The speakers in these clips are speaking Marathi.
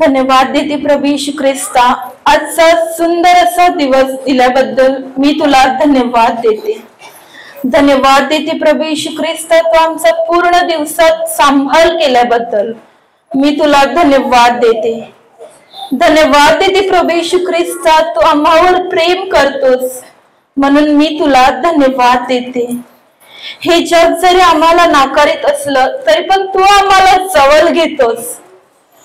धन्यवाद देते प्रभू येशू ख्रिस्ता, आजचा सुंदर असा दिवस दिल्याबद्दल मी तुला धन्यवाद देते. धन्यवाद देते प्रभू येशू ख्रिस्ता, तू आमचा पूर्ण दिवसात सांभाळ केल्याबद्दल मी तुला धन्यवाद देते. धन्यवाद देते प्रभू येशू ख्रिस्ता, तू आम्हावर प्रेम करतोस म्हणून मी तुला धन्यवाद देते. हे जग जरी आम्हाला नाकारीत असलं तरी पण तू आम्हाला जवळ घेतोस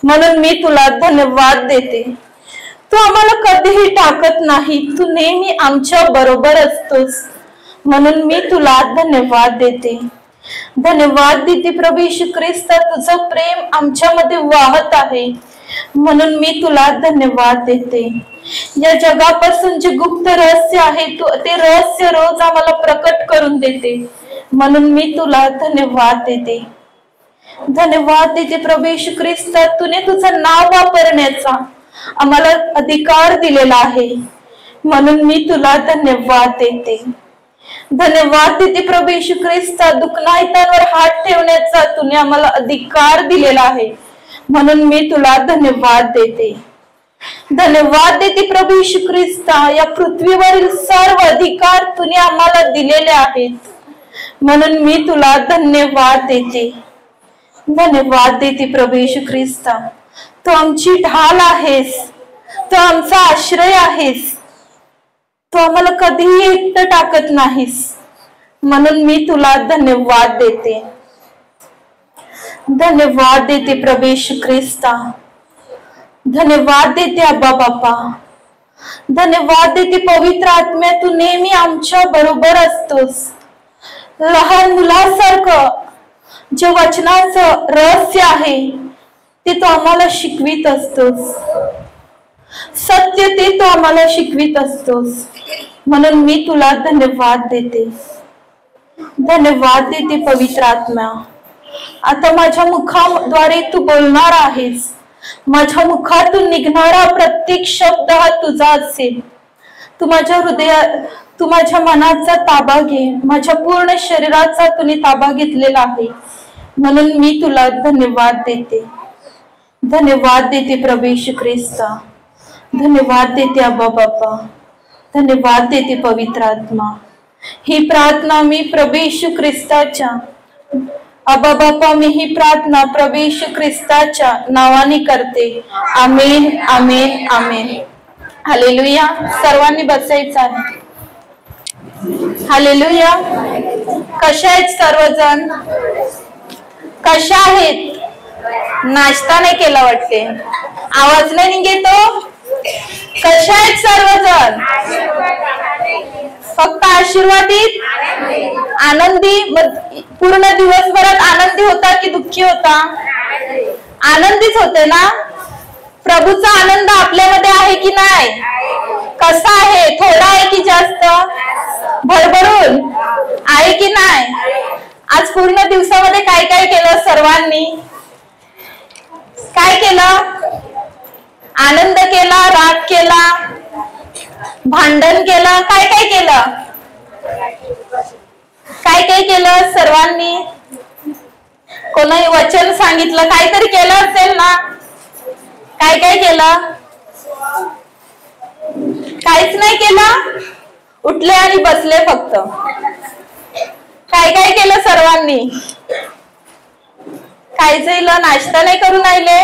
म्हणून मी तुला धन्यवाद देते. तू आम्हाला कधीही टाकत नाही, तू नेहमी आमच्या बरोबर असतोस म्हणून मी तुला धन्यवाद देते. धन्यवाद देते प्रभू येशू ख्रिस्ता, तुझं प्रेम आमच्यामध्ये वाहत आहे म्हणून मी तुला धन्यवाद देते. या जगापासून जे गुप्त रहस्य आहे तू ते रहस्य रोज आम्हाला प्रकट करून देते म्हणून मी तुला धन्यवाद देते. धन्यवाद देते प्रभू येशू ख्रिस्ता, तुने तुझं नाव वापरण्याचा आम्हाला अधिकार दिलेला आहे म्हणून मी तुला धन्यवाद देते. धन्यवाद देते प्रभू येशू ख्रिस्ता, दुखनाईतांवर हात ठेवण्याचा तुने आम्हाला अधिकार दिलेला आहे म्हणून मी तुला धन्यवाद देते. धन्यवाद देते प्रभू येशू ख्रिस्ता, या पृथ्वीवरील सर्व अधिकार तुने आम्हाला दिलेले आहेत म्हणून मी तुला धन्यवाद देते. धन्यवाद देते प्रभू येशू ख्रिस्ता, तू आमची ढाल आहेस, तू आमचा आश्रय आहेस, तू आम्हाला कधीही एकटं टाकत नाहीस म्हणून मी तुला धन्यवाद देते. धन्यवाद देते प्रभू येशू ख्रिस्ता, धन्यवाद देते अब्बा बापा, धन्यवाद देते पवित्र आत्म्या, तू नेहमी आमच्या बरोबर असतोस. लहान मुलासारखं जे वचनाचं रहस्य आहे ते तू आम्हाला शिकवित असतोस, सत्य ते तू आम्हाला शिकवित असतोस म्हणून मी तुला धन्यवाद देते. धन्यवाद देते पवित्र आत्मा, आता माझ्या मुखाद्वारे तू बोलणार आहेस, माझ्या मुखातून निघणारा प्रत्येक शब्द हा तुझा असेल. तू माझ्या हृदयात, तू माझ्या मनाचा ताबा घे, माझ्या पूर्ण शरीराचा तुने ताबा घेतलेला आहे म्हणून मी तुला धन्यवाद देते. धन्यवाद देते प्रभू येशू ख्रिस्ता, धन्यवाद देते अब्बा बापा, धन्यवाद देते पवित्र आत्मा. ही प्रार्थना मी प्रभू येशू ख्रिस्ताच्या, अब्बा बापा, मी ही प्रार्थना प्रभू येशू ख्रिस्ताच्या नावाने करते. आमेन, आमेन, आमेन. हालेलुया. सर्वांनी बसायचं आहे. हालेलुया. कशा आहेत सर्वजण? कशा आहेत? नाश्ता नाही केला वाटते, आवाज नाही निघतो. कशा आहेत सर्वजण? फक्त आशीर्वादित, आनंदी. पूर्ण दिवसभरात आनंदी होता की दुःखी होता? आनंदीच होते ना. प्रभूचा आनंद आपल्यामध्ये आहे की नाही? कसा आहे? थोडा आहे की जास्त? भरभरून आहे की नाही? आज पूर्ण दिवसामध्ये काय काय केलं सर्वांनी? काय केलं? आनंद केला, राग केला, भांडण केलं, काय काय केलं? काय काय केलं सर्वांनी? कोणी वचन सांगितलं, काहीतरी केलं असेल ना? काय काय केलं? काहीच नाही केलं, उठले आणि बसले फक्त. काय काय केलं सर्वांनी? काय झालं? नाश्ता नाही करून आले,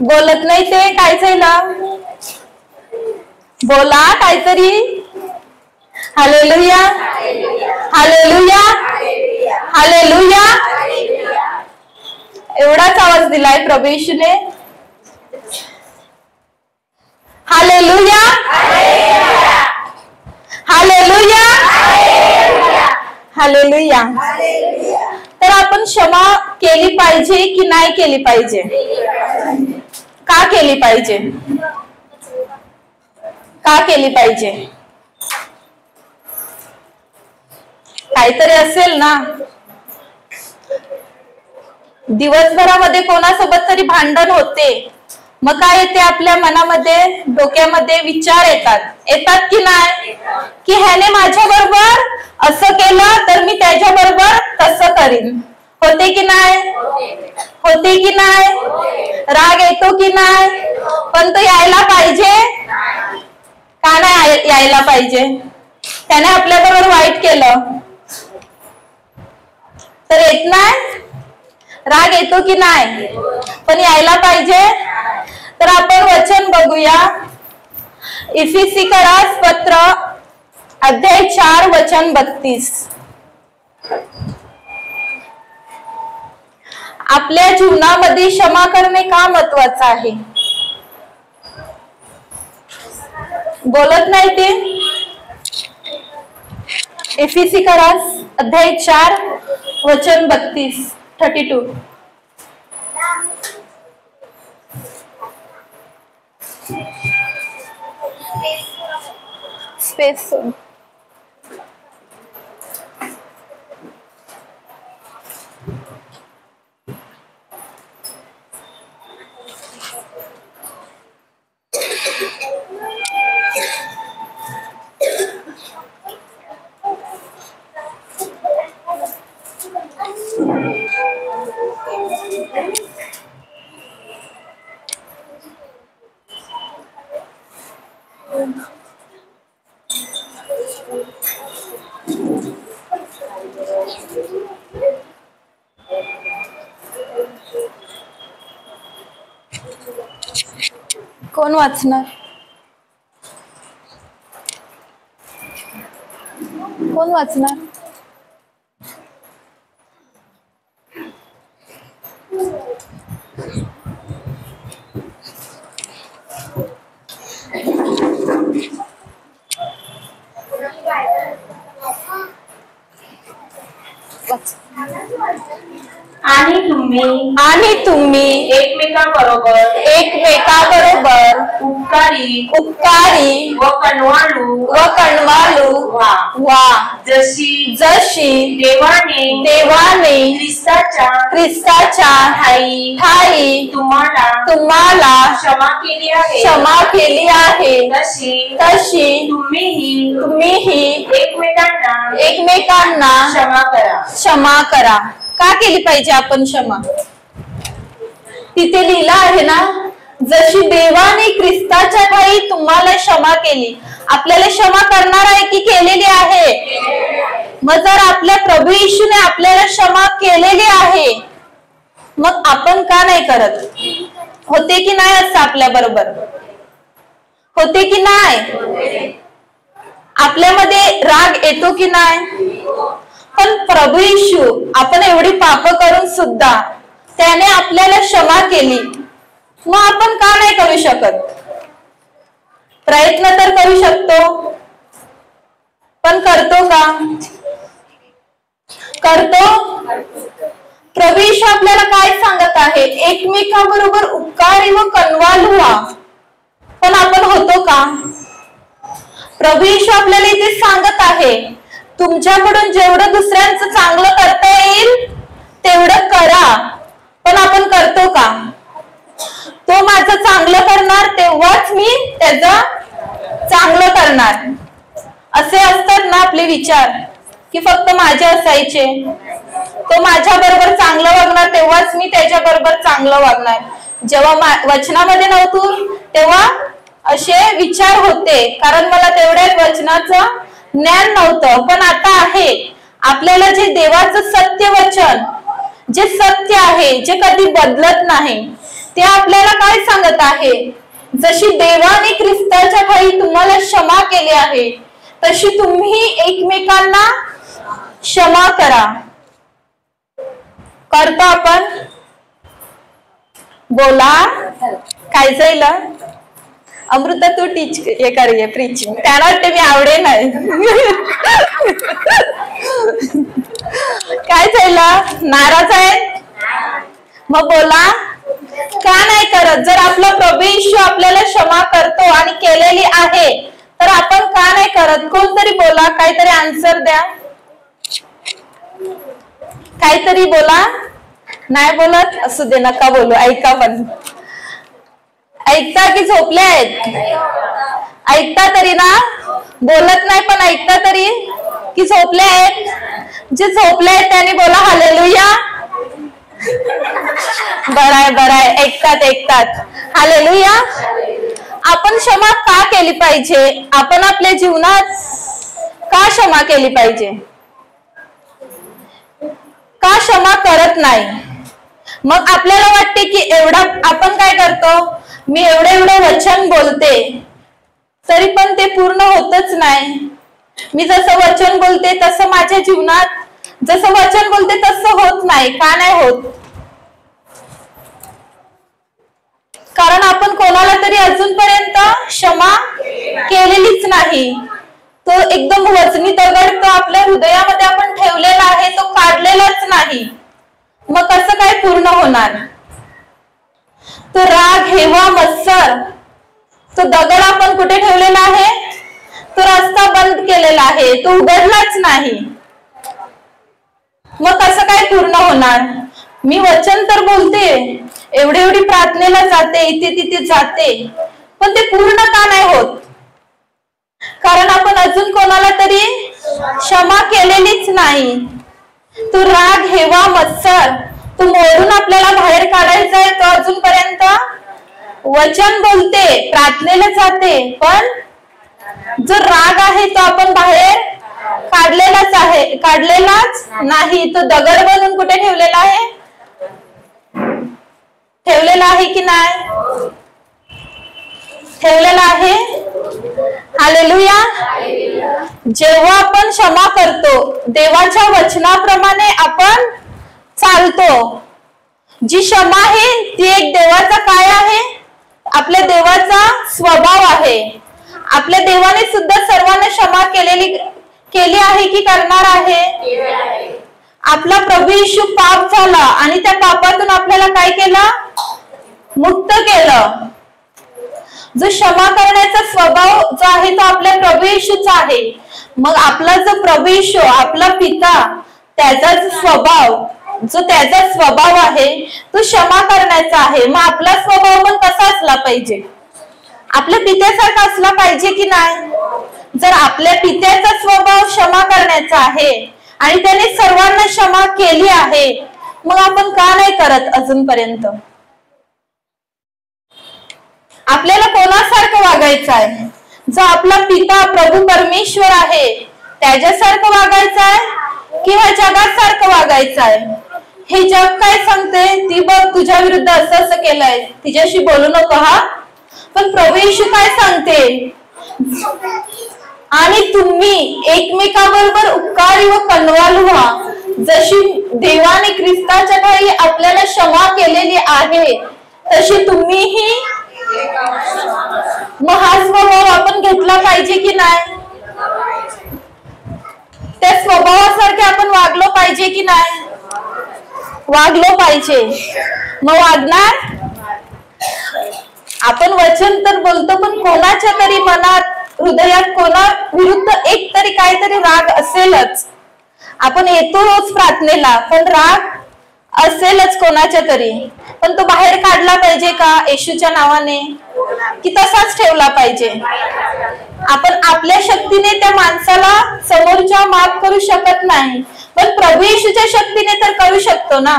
बोलत नाही ते. काय झालं? बोला काहीतरी. Hallelujah, hallelujah, hallelujah. एवढाच आवाज दिलाय प्रभू येशूने. Hallelujah, hallelujah, hallelujah. तर आपण क्षमा केली पाहिजे की नाही केली पाहिजे? का केली पाहिजे? का केली पाहिजे? काहीतरी असेल ना. दिवसभरामध्ये कोणासोबत तरी भांडण होते, मग काय येते आपल्या मनामध्ये, डोक्यामध्ये विचार येतात की नाही? की ह्याने माझ्या बरोबर असं केलं तर मी त्याच्या बरोबर तसं करीन. होते की नाही? होते की नाही? राग येतो की नाही? पण तो यायला पाहिजे का नाही यायला पाहिजे? त्याने आपल्याबरोबर वाईट केलं तर येत नाही? राग येतो की नाही? पण यायला पाहिजे. तर आपण वचन बघूया. इफिसीकरास पत्र अध्याय 4 वचन 32. आपल्या जीवनामध्ये क्षमा करणे का महत्वाचं आहे? बोलत नाही ते. इफिसीकरास अध्याय 4 वचन 32 32. स्पेस कोण वाचणार? कोण वाचणार? आणि तुम्ही एकमेकाबरोबर उपकारी व कणवाळू वा जशी देवाने ख्रिस्ताच्या ठाई तुम्हाला क्षमा केली आहे तशी तुम्हीही एकमेकांना क्षमा करा. का केली पाहिजे आपण क्षमा? तिथे लिहिलं आहे ना, जशी देवाने ख्रिस्ताच्या ठाई तुम्हाला क्षमा केली. आपल्याला क्षमा करणार आहे की केलेली आहे? मग जर आपल्या प्रभू येशूने आपल्याला क्षमा केलेली आहे, मग आपण का नाही करत? होते की नाही असं आपल्या बरोबर? होते की नाही? आपल्यामध्ये राग येतो की नाही? पण प्रभू येशू आपण एवढी पाप करून सुद्धा त्याने आपल्याला क्षमा केली. मग आपण का नाही करू शकत? प्रयत्न तर करू शकतो, पण करतो का? करतो? प्रभू येशू आपल्याला काय सांगत आहे? एकमेकांबरोबर उपकारी व कणवाल व्हा. पण आपण होतो का? प्रभू येशू आपल्याला इथे सांगत आहे, तुमच्याकडून जेवढं दुसऱ्यांचं चांगलं करता येईल तेवढं करा. पण आपण करतो का? तो माझं चांगलं करणार तेव्हाच मी त्याचं चांगलं करणार. असे असतात ना आपले विचार, की फक्त माझे असायचे. तो माझ्या बरोबर चांगलं वागणार तेव्हाच मी त्याच्या बरोबर चांगलं वागणार. जेव्हा वचनामध्ये नव्हतो तेव्हा असे विचार होते, कारण मला तेवढ्याच वचनाचं ज्ञान नव्हतं. पण आता आहे. आपल्याला जे देवाचं सत्य वचन, जे सत्य आहे, जे कधी बदलत नाही, ते आपल्याला काय सांगत आहे? जशी देवाने ख्रिस्ताच्या ठाई तुम्हाला क्षमा केली आहे, तशी तुम्ही एकमेकांना क्षमा करा. करतो आपण? बोला. काय जाईल? अमृता तू टीच हे करूया प्रीचिंग. त्याला वाटते मी आवडे नाही. काय झालं? नाराज आहे? मग बोला. का नाही करत? जर आपला प्रभू येशू आपल्याला क्षमा करतो आणि केलेली आहे, तर आपण का नाही करत? कोणतरी बोला, काहीतरी आन्सर द्या. काहीतरी बोला. नाही बोलत? असू दे, नका बोलू. ऐका. पण ऐकता की झोपले आहेत? ऐकता तरी ना? बोलत नाही पण ऐकता तरी की झोपले आहेत? जे झोपले आहेत त्यांनी बोला हालेलुया. बराय ऐकतात. हालेलुया. आपण क्षमा का केली पाहिजे? आपण आपल्या जीवनात का क्षमा केली पाहिजे? का क्षमा करत नाही? मग आपल्याला वाटते की एवढा आपण काय करतो, मी एवढं वचन बोलते तरी पण ते पूर्ण होतच नाही. मी जसं वचन बोलते तसं माझ्या जीवनात जसं वचन बोलते तसं होत नाही. का नाही होत? कारण आपण कोणाला तरी अजूनपर्यंत क्षमा केलेलीच नाही. तो एकदम वजनी दगड तो आपल्या हृदयामध्ये आपण ठेवलेला आहे, तो काढलेलाच नाही. मग कसं काय पूर्ण होणार? तो राग, हेवा, मत्सर, तो दगड आपण कुठे ठेवलेला आहे? तो रस्ता बंद केलेला आहे, तो उघडलाच नाही. मग कसं काय पूर्ण होणार? मी वचन तर बोलते, एवढी प्रार्थनेला जाते, इथे तिथे जाते, पण ते पूर्ण का नाही होत? कारण आपण अजून कोणाला तरी क्षमा केलेलीच नाही. तो राग, हेवा, मत्सर तो मोडून आपल्याला बाहेर काढायचा आहे. तो अजूनपर्यंत वचन बोलते, प्रार्थनेला जाते, पण जो राग आहे तो आपण बाहेर काढलेलाच नाही. तो दगड बनवून कुठे ठेवलेला आहे? ठेवलेला आहे की नाही? ठेवलेला आहे. हालेलुया. जेव्हा आपण क्षमा करतो, देवाच्या वचनाप्रमाणे आपण चालतो. जी क्षमा आहे ती एक देवाचा काय आहे? आपल्या देवाचा स्वभाव आहे. आपल्या देवाने सुद्धा सर्वांना क्षमा केली आहे की करणार आहे? आपला प्रभू येशू पाप झाला आणि त्या पापातून आपल्याला काय केलं? मुक्त केलं. जो क्षमा करण्याचा स्वभाव जो आहे तो आपल्या प्रभू येशूचा आहे. मग आपला जो प्रभू येशू आपला पिता, त्याचा स्वभाव आहे तो क्षमा करण्याचा आहे. मग आपला स्वभाव पण कसा असला पाहिजे? आपल्या पित्यासारखा असला पाहिजे की नाही? जर आपल्या पित्याचा स्वभाव क्षमा करण्याचा आहे आणि त्याने सर्वांना क्षमा केली आहे, मग आपण का नाही करत अजूनपर्यंत? आपल्याला कोणासारखं वागायचं आहे? जो आपला पिता प्रभू परमेश्वर आहे त्याच्यासारखं वागायचं आहे किंवा जगासारखं वागायचं आहे? हे जग काय सांगते? ती बघ तुझ्या विरुद्ध असं केलंय, तिच्याशी बोलू नको हा. पण प्रभू येशू काय सांगते? आणि तुम्ही एकमेकांबरोबर उपकारी व कनवालू व्हा. जशी देवाने ख्रिस्ताच्या ठायी आपल्याला क्षमा केलेली आहे तशी तुम्हीही महास्वभाव आपण घेतला पाहिजे की नाही? त्या स्वभावासारखे आपण वागलो पाहिजे की नाही? वागलो पाहिजे. मग वागणार? आपण वचन तर बोलतो, पण कोणाच्या तरी मनात, हृदयात कोणा विरुद्ध एक तरी काहीतरी राग असेलच. आपण येतो रोज प्रार्थनेला, पण राग असेलच कोणाच्या तरी. पण तो बाहेर काढला पाहिजे का येशूच्या नावाने, की तसाच ठेवला पाहिजे? आपण आपल्या शक्तीने त्या माणसाला समोरच्या माफ करू शकत नाही, पण प्रभू येशूच्या शक्तीने तर करू शकतो ना.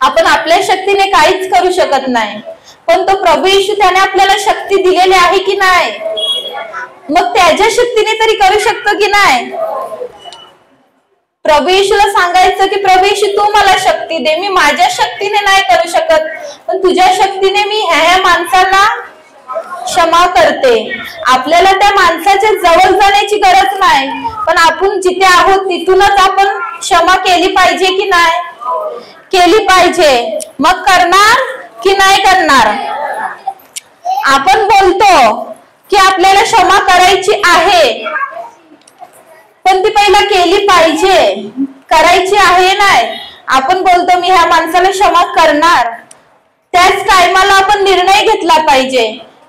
आपण आपल्या शक्तीने काहीच करू शकत नाही, पण तो प्रभू येशू त्याने आपल्याला शक्ती दिलेली आहे की नाही? मग त्याच्या शक्तीने तरी करू शकतो की नाही? प्रभू येशूला सांगायचं की प्रभू येशू तू मला शक्ती दे, मी माझ्या शक्तीने नाही करू शकत, पण तुझ्या शक्तीने मी ह्या माणसाला क्षमा करते. आपल्याला त्या माणसाच्या जवळ जाण्याची गरज नाही, पण आपण जिथे आहोत तिथूनच आपण क्षमा केली पाहिजे की नाही? केली पाहिजे. मग करणार की नाही करणार? आपण बोलतो की आपल्याला क्षमा करायची आहे, पण ती पहिला केली पाहिजे. करायची आहे नाही. आपण बोलतो मी ह्या माणसाला क्षमा करणार, त्याच टायमाला आपण निर्णय घेतला पाहिजे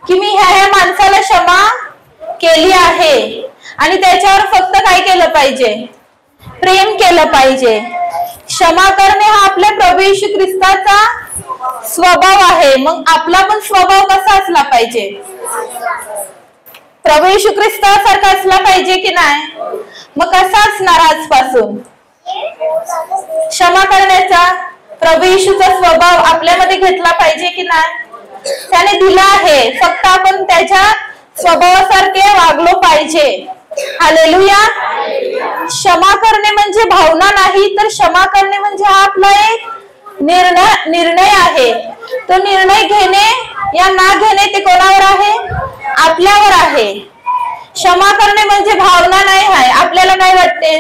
की मी ह्या माणसाला क्षमा केली आहे, आणि त्याच्यावर फक्त काय केलं पाहिजे? प्रेम केलं पाहिजे. क्षमा करणे हा आपल्या प्रभू येशू ख्रिस्ताचा स्वभाव आहे. मग आपला पण स्वभाव कसा असला पाहिजे? प्रभू येशू ख्रिस्तासारखा असला पाहिजे की नाही? मग कसा असणार आजपासून? क्षमा करण्याचा प्रभू येशूचा स्वभाव आपल्यामध्ये घेतला पाहिजे की नाही? त्याने दिला आहे, फक्त आपण त्याच्या स्वभावासारखे वागलो पाहिजे. हालेलुया. क्षमा करणे म्हणजे भावना नाही, तर क्षमा करणे म्हणजे हा आपला एक निर्णय आहे. तो निर्णय घेणे या ना घेणे ते कोणावर आहे? आपल्यावर आहे. क्षमा करणे म्हणजे भावना नाही आहे. आपल्याला काय वाटते?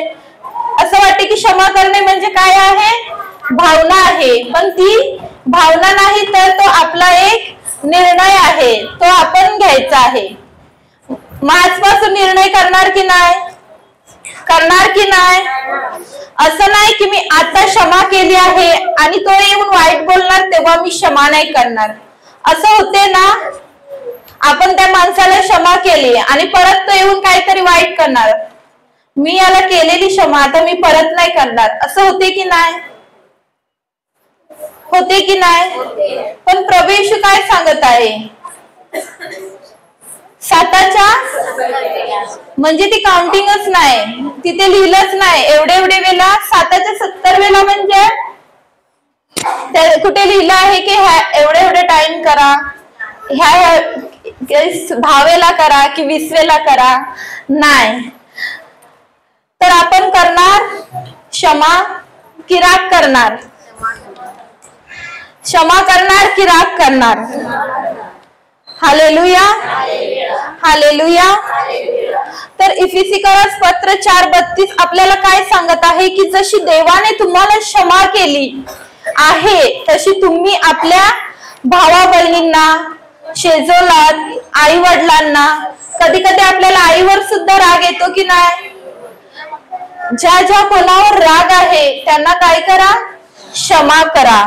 असं वाटते की क्षमा करणे म्हणजे काय आहे? भावना आहे. पण ती भावना नाही, तर तो आपला एक निर्णय आहे, तो आपण घ्यायचा आहे. मग आजपासून निर्णय करणार की नाही? करणार की नाही? असं नाही की मी आता क्षमा केली आहे आणि तो येऊन वाईट बोलणार तेव्हा मी क्षमा नाही करणार. असं होते ना, आपण त्या माणसाला क्षमा केली आणि परत तो येऊन काहीतरी वाईट करणार. मी याला केलेली क्षमा आता मी परत नाही करणार. असं होते की नाही? होते की नाही? पण प्रभू येशू काय सांगत आहे? 7च्या म्हणजे ती काउंटिंगच नाही, तिथे लिहिलंच नाही. एवढे वेळेला 7च्या 70 वेळा म्हणजे कुठे लिहिलं आहे की एवढे टाइम करा, ह्या 10 वेळा करा की 20 वेळा करा? नाही. तर आपण करणार क्षमा की राग करणार? क्षमा करणार की राग करणार? हालेलुया. हालेलुया. तर इफिसिकरास पत्र 4:32 आपल्याला काय सांगत आहे की जशी देवाने तुम्हाला क्षमा केली आहे तशी तुम्ही आपल्या भावा बहिणींना, शेजाऱ्याला, आई वडिलांना, कधी कधी आपल्याला आईवर सुद्धा राग येतो की नाही? ज्या कोणावर राग आहे त्यांना काय करा? क्षमा करा.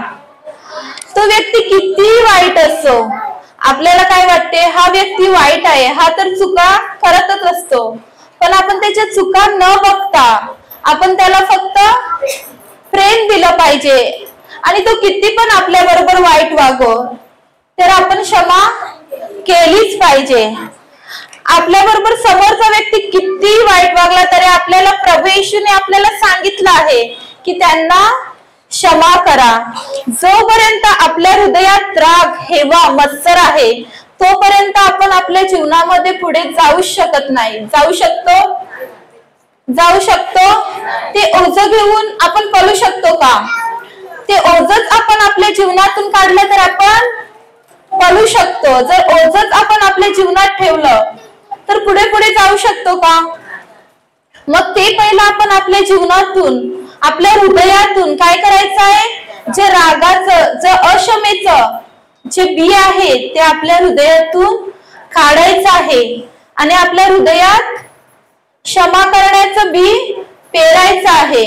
तो व्यक्ती किती वाईट असो, आपल्याला काय वाटते? हा व्यक्ती वाईट आहे, हा तर चुका करतच असतो. पण आपण त्याच्या चुका न बघता आपण त्याला फक्त प्रेम दिलं पाहिजे. आणि तो किती पण आपल्या बरोबर वाईट वागो, तर आपण क्षमा केलीच पाहिजे. आपल्या बरोबर समोरचा व्यक्ती किती वाईट वागला तरी आपल्याला प्रभू येशूने आपल्याला सांगितलं आहे की त्यांना क्षमा करा. जोपर्यंत आपल्या हृदयात राग, हेवा, मत्सर आहे तोपर्यंत आपण आपल्या जीवनामध्ये पुढे जाऊ शकत नाही. जाऊ शकतो? ते ओझं घेऊन आपण पळू शकतो का? ते ओझच आपण आपल्या जीवनातून काढलं तर आपण पळू शकतो. जर ओझच आपण आपल्या जीवनात ठेवलं तर पुढे जाऊ शकतो का? मग ते पहिलं आपण आपल्या जीवनातून, आपल्या हृदयातून काय करायचं आहे? जे रागाचं, जे अक्षमेचं जे बी आहे ते आपल्या हृदयातून काढायचं आहे आणि आपल्या हृदयात क्षमा करण्याचं बी पेरायचं आहे.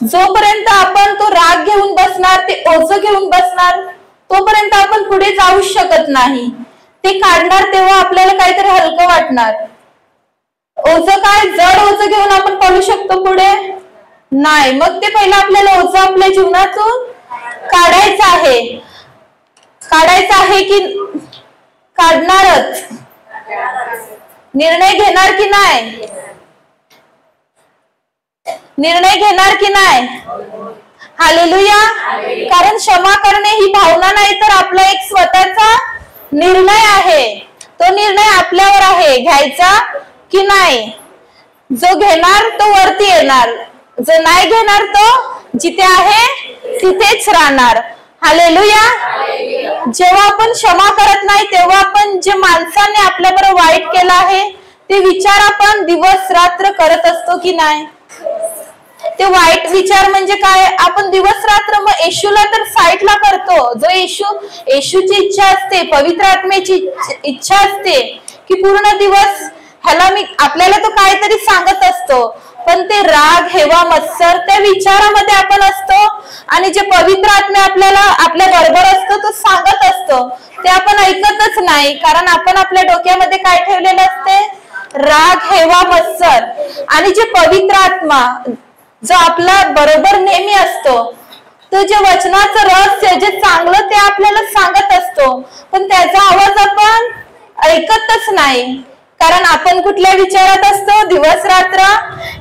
जोपर्यंत आपण तो राग घेऊन बसणार, ते ओझं घेऊन बसणार, तोपर्यंत आपण पुढे जाऊ शकत नाही. ते काढणार तेव्हा आपल्याला काहीतरी हलकं वाटणार. ओझं काय? जड ओझं घेऊन आपण पळू शकतो पुढे? नाही. मग ते पहिलं आपल्याला ओझं आपल्या जीवनातून काढायचं आहे की काढणारच? निर्णय घेणार की नाही? निर्णय घेणार की नाही? हालेलुया. कारण क्षमा करणे ही भावना नाही, तर आपला एक स्वतःचा निर्णय आहे. तो निर्णय आपल्यावर आहे, घ्यायचा की नाही. जो घेणार तो वरती येणार, जो नाही घेणार तो जिथे आहे तिथेच राहणार. हालेलुया. जेव्हा आपण क्षमा करत नाही तेव्हा आपण जे माणसाने आपल्याबरोबर वाईट केलं आहे ते विचार आपण दिवस रात्र करत असतो की नाही? ते वाईट विचार म्हणजे काय? आपण दिवस रात्र मग येशूला तर साईडला करतो. जो येशूची इच्छा असते, पवित्र आत्म्याची इच्छा असते की पूर्ण दिवस ह्याला मी, आपल्याला तो काहीतरी सांगत असतो, पण ते राग, हेवा, मत्सर त्या विचारामध्ये आपण असतो आणि जे पवित्र आत्मा आपल्याला आपल्या बरोबर असतो तो सांगत असतो ते आपण ऐकतच नाही. कारण आपण आपल्या डोक्यामध्ये काय ठेवलेलं असते? राग, हेवा, मत्सर. आणि जे पवित्र आत्मा जो आपला बरोबर नेहमी असतो, तो जे वचनाचं रहस्य, जे चांगलं ते आपल्याला सांगत असतो, पण त्याचा आवाज आपण ऐकतच नाही. कारण आपण कुठल्या विचारात असतो दिवस रात्र?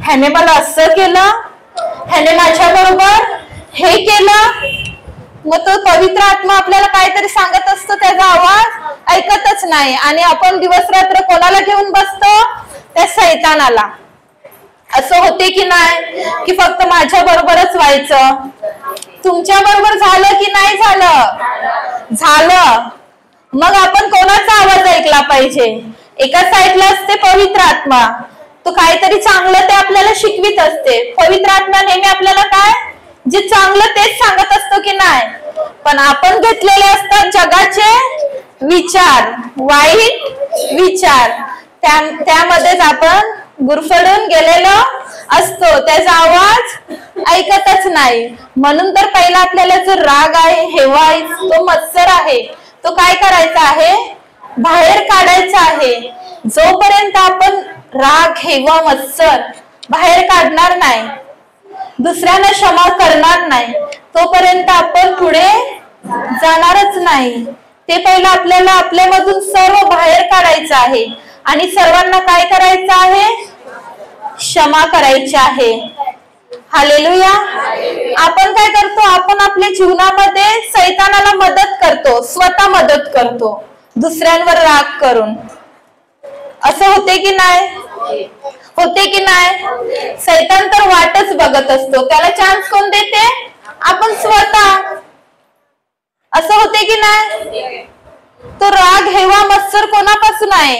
ह्याने मला असं केलं, ह्याने माझ्या बरोबर हे केलं, मग तो पवित्र आत्मा आपल्याला काहीतरी सांगत असतो, त्याचा आवाज ऐकतच नाही आणि आपण दिवस रात्र कोणाला घेऊन बसतो? त्या शैतानाला. असं होते की नाही की फक्त माझ्या बरोबरच व्हायचं? तुमच्या बरोबर झालं की नाही झालं? झालं. मग आपण कोणाचा आवाज ऐकला पाहिजे? एका साईडला असते पवित्र आत्मा, तो काहीतरी चांगलं ते आपल्याला शिकवित असते. पवित्र आत्मा नेहमी आपल्याला काय जे चांगलं तेच सांगत असतो की नाही? पण आपण घेतलेले असतात जगाचे विचार, वाईट विचार, त्यामध्येच आपण गुरफडून गेलेलो असतो, त्याचा आवाज ऐकतच नाही. म्हणून तर पहिला आपल्याला जो राग आहे, हेवा आहे, तो मत्सर आहे, तो काय करायचा आहे? बाहेर काढायचा आहे. जोपर्यंत आपण राग, हेवा, मत्सर बाहेर काढणार नाही, दुसऱ्यांना क्षमा करणार नाही, तोपर्यंत आपण पुढे जाणारच नाही. ते पहिलं आपल्याला आपल्यामधून सर्व बाहेर काढायचं आहे आणि सर्वांना काय करायचं आहे? क्षमा करायची आहे. हालेलुया. आपण काय करतो? आपण आपल्या जीवनामध्ये शैतानाला मदत करतो, स्वतः मदत करतो दुसऱ्यांवर राग करून. असं होते की नाही? होते की नाही? शैतान तर वाटच बघत असतो, त्याला चान्स कोण देते? आपण स्वतः. असं होते की नाही? तो राग, हेवा, मत्सर कोणापासून आहे?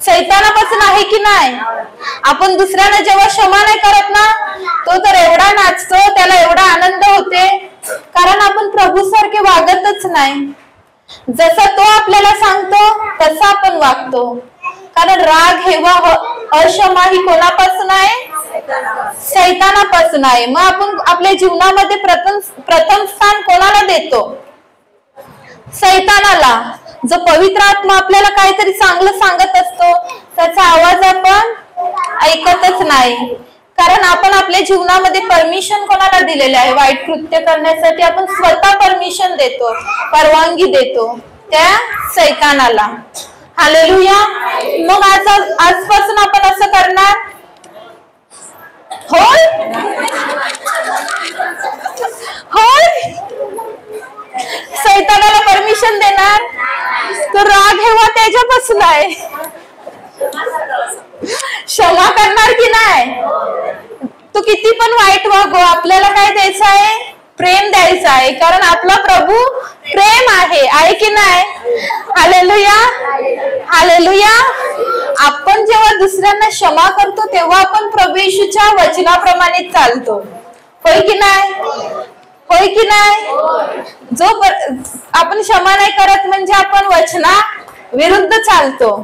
शैतानापासून आहे की नाही? आपण दुसऱ्यांना जेव्हा क्षमा नाही करत ना, तो तर एवढा नाचतो, त्याला एवढा आनंद होते, कारण आपण प्रभू सारखे वागतच नाही. जसा तो आपल्याला सांगतो तसा आपण वागतो. कारण राग, हेवा, अक्षमा ही कोणापासून आहे? शैतानापासून आहे. मग आपण आपल्या जीवनामध्ये प्रथम स्थान कोणाला देतो? शैतानाला. जो पवित्र आत्मा आपल्याला काहीतरी चांगलं सांगत असतो, त्याचा आवाज आपण ऐकतच नाही. कारण आपण आपल्या जीवनामध्ये परमिशन कोणाला दिलेले आहे? वाईट कृत्य करण्यासाठी आपण स्वतः परमिशन देतो, परवानगी देतो त्या शैतानाला. हालेलुया. मग आजपासून आपण असं करणार? होय होय. शैतानाला परमिशन देणार? तो राग, हेवा त्याच्यापासून आहे. क्षमा करणार की नाही? तो किती पण वाईट वागो, आपल्याला काय द्यायचं आहे? प्रेम द्यायचं आहे. कारण आपला प्रभू प्रेम आहे की नाही? हालेलुया. हालेलुया. आपण जेव्हा दुसऱ्यांना क्षमा करतो तेव्हा आपण प्रभू येशूच्या वचनाप्रमाणे चालतो. होय की नाही? होय की नाही? जो आपण क्षमा नाही करत म्हणजे आपण वचना विरुद्ध चालतो.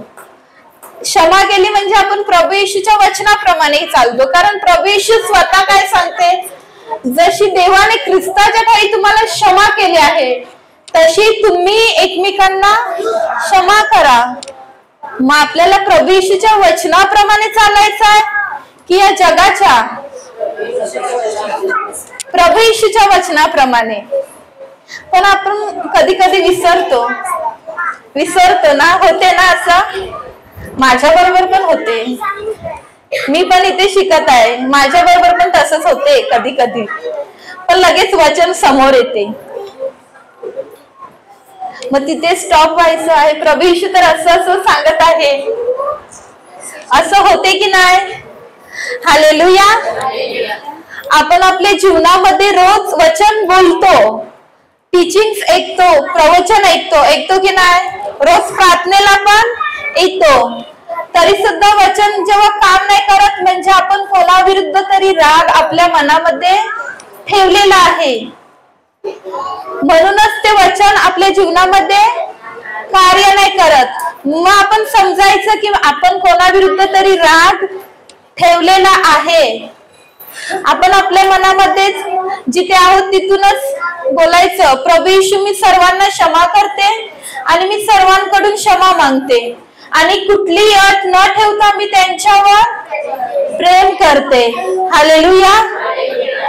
क्षमा केली म्हणजे आपण प्रभू येशूच्या वचनाप्रमाणे चालतो. कारण प्रभू येशू स्वतः काय सांगते? जशी देवाने ख्रिस्ताच्या ठायी तुम्हाला क्षमा केली आहे, तशी तुम्ही एकमेकांना क्षमा करा. मग आपल्याला प्रभू येशूच्या वचनाप्रमाणे चालायचं आहे की या जगाच्या? प्रभू येशूच्या वचनाप्रमाणे. पण आपण कधी कधी विसरतो ना. होते ना असं? माझ्या बरोबर पण होते. मी पण इथे शिकत आहे, माझ्या बरोबर पण तसंच होते कधी कधी. पण लगेच वचन समोर येते, मग तिथे स्टॉप व्हायचं आहे. प्रभू येशू तर असं सांगत आहे. असं होते की नाही? हालेलुया. आपण आपल्या जीवनामध्ये रोज वचन बोलतो, टीचिंग ऐकतो, प्रवचन ऐकतो की नाही? रोज प्रार्थनेला पण येतो, तरी सुद्धा वचन जेव्हा काम नाही करत म्हणजे आपण कोणाविरुद्ध तरी राग आपल्या मनामध्ये ठेवलेला आहे. म्हणूनच ते वचन आपल्या जीवनामध्ये कार्य नाही करत. मग आपण समजायचं की आपण कोणाविरुद्ध तरी राग ठेवलेला आहे. आपण आपल्या मनामध्येच जिथे आहोत तिथूनच बोलायचं, प्रभू येशू मी सर्वांना क्षमा करते आणि मी सर्वांकडून क्षमा मागते आणि कुठलीही अट न ठेवता मी त्यांच्यावर प्रेम करते. हालेलुया.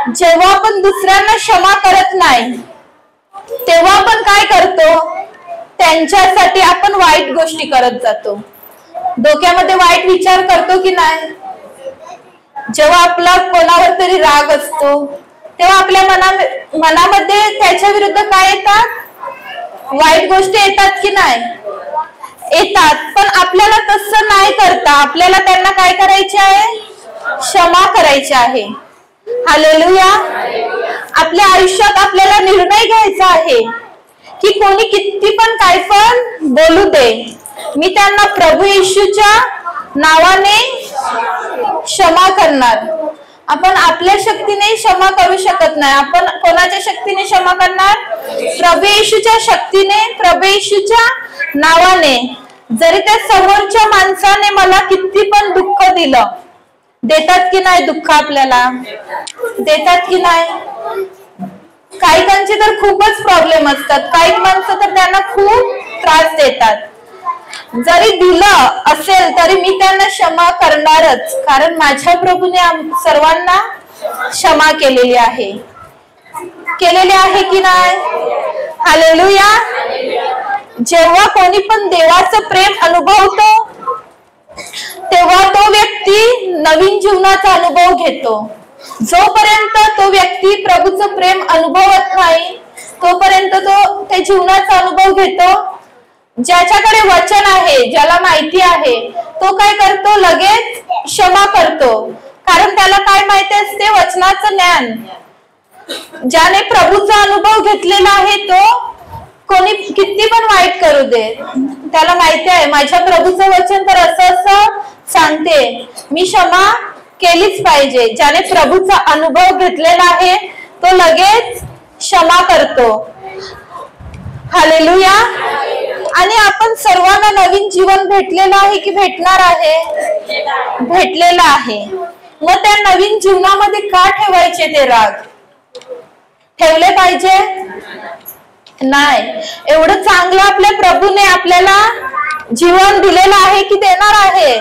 जेव्हा आपण दुसऱ्यांना क्षमा करत नाही तेव्हा आपण काय करतो? त्यांच्यासाठी आपण वाईट गोष्टी करत जातो. डोक्यामध्ये वाईट विचार करतो की नाही? जेव्हा आपला कोणावर तरी राग असतो तेव्हा आपल्या मनामध्ये त्याच्या विरुद्ध काय येतात? वाईट गोष्टी येतात की नाही? येतात. पण आपल्याला तसं नाही करता आपल्याला त्यांना काय करायचे आहे? क्षमा करायची आहे. हालेलुया. आपल्या आयुष्यात आपल्याला निर्णय घ्यायचा आहे की कोणी किती पण काय पण बोलू दे, मी त्यांना प्रभू येशूच्या नावाने क्षमा करणार. आपण आपल्या शक्तीने क्षमा करू शकत नाही. आपण कोणाच्या शक्तीने क्षमा करणार? प्रभू येशूच्या शक्तीने, प्रभू येशूच्या नावाने. जरी त्या समोरच्या माणसाने मला किती पण दुःख दिलं, देतात की नाही दुःख? आपल्याला देतात की नाही? काहीकांचे तर खूपच प्रॉब्लेम असतात, काही माणसं तर त्यांना खूप त्रास देतात. जरी दिलं असेल तरी मी त्यांना क्षमा करणारच, कारण माझ्या प्रभूने सर्वांना क्षमा केलेली आहे. केलेली आहे की नाही? हालेलुया. जेव्हा कोणी पण देवाचं प्रेम अनुभवतो तेव्हा तो व्यक्ती नवीन जीवनाचा अनुभव घेतो. जोपर्यंत तो व्यक्ती प्रभूचं प्रेम अनुभवत नाही तोपर्यंत तो त्या जीवनाचा अनुभव घेतो. ज्याच्याकडे वचन आहे, ज्याला माहिती आहे, तो काय करतो? लगेच क्षमा करतो, कारण त्याला काय माहिती असते? वचनाचं ज्ञान. ज्याने प्रभूचा अनुभव घेतलेला आहे तो कोणी किती पण वाईट करू दे, त्याला माहिती आहे माझ्या प्रभूचं वचन तर असं असं सांगते, मी क्षमा केलीच पाहिजे. ज्याने प्रभूचा अनुभव घेतलेला आहे तो लगेच क्षमा करतो. हालेलुया. आणि आपण सर्वांना नवीन जीवन भेटलेलं आहे की भेटणार आहे? भेटलेलं आहे. मग त्या नवीन जीवनामध्ये का ठेवायचे ते राग? ठेवले पाहिजे नाही. एवढं चांगलं आपल्या प्रभूने आपल्याला जीवन दिलेलं आहे की देणार आहे?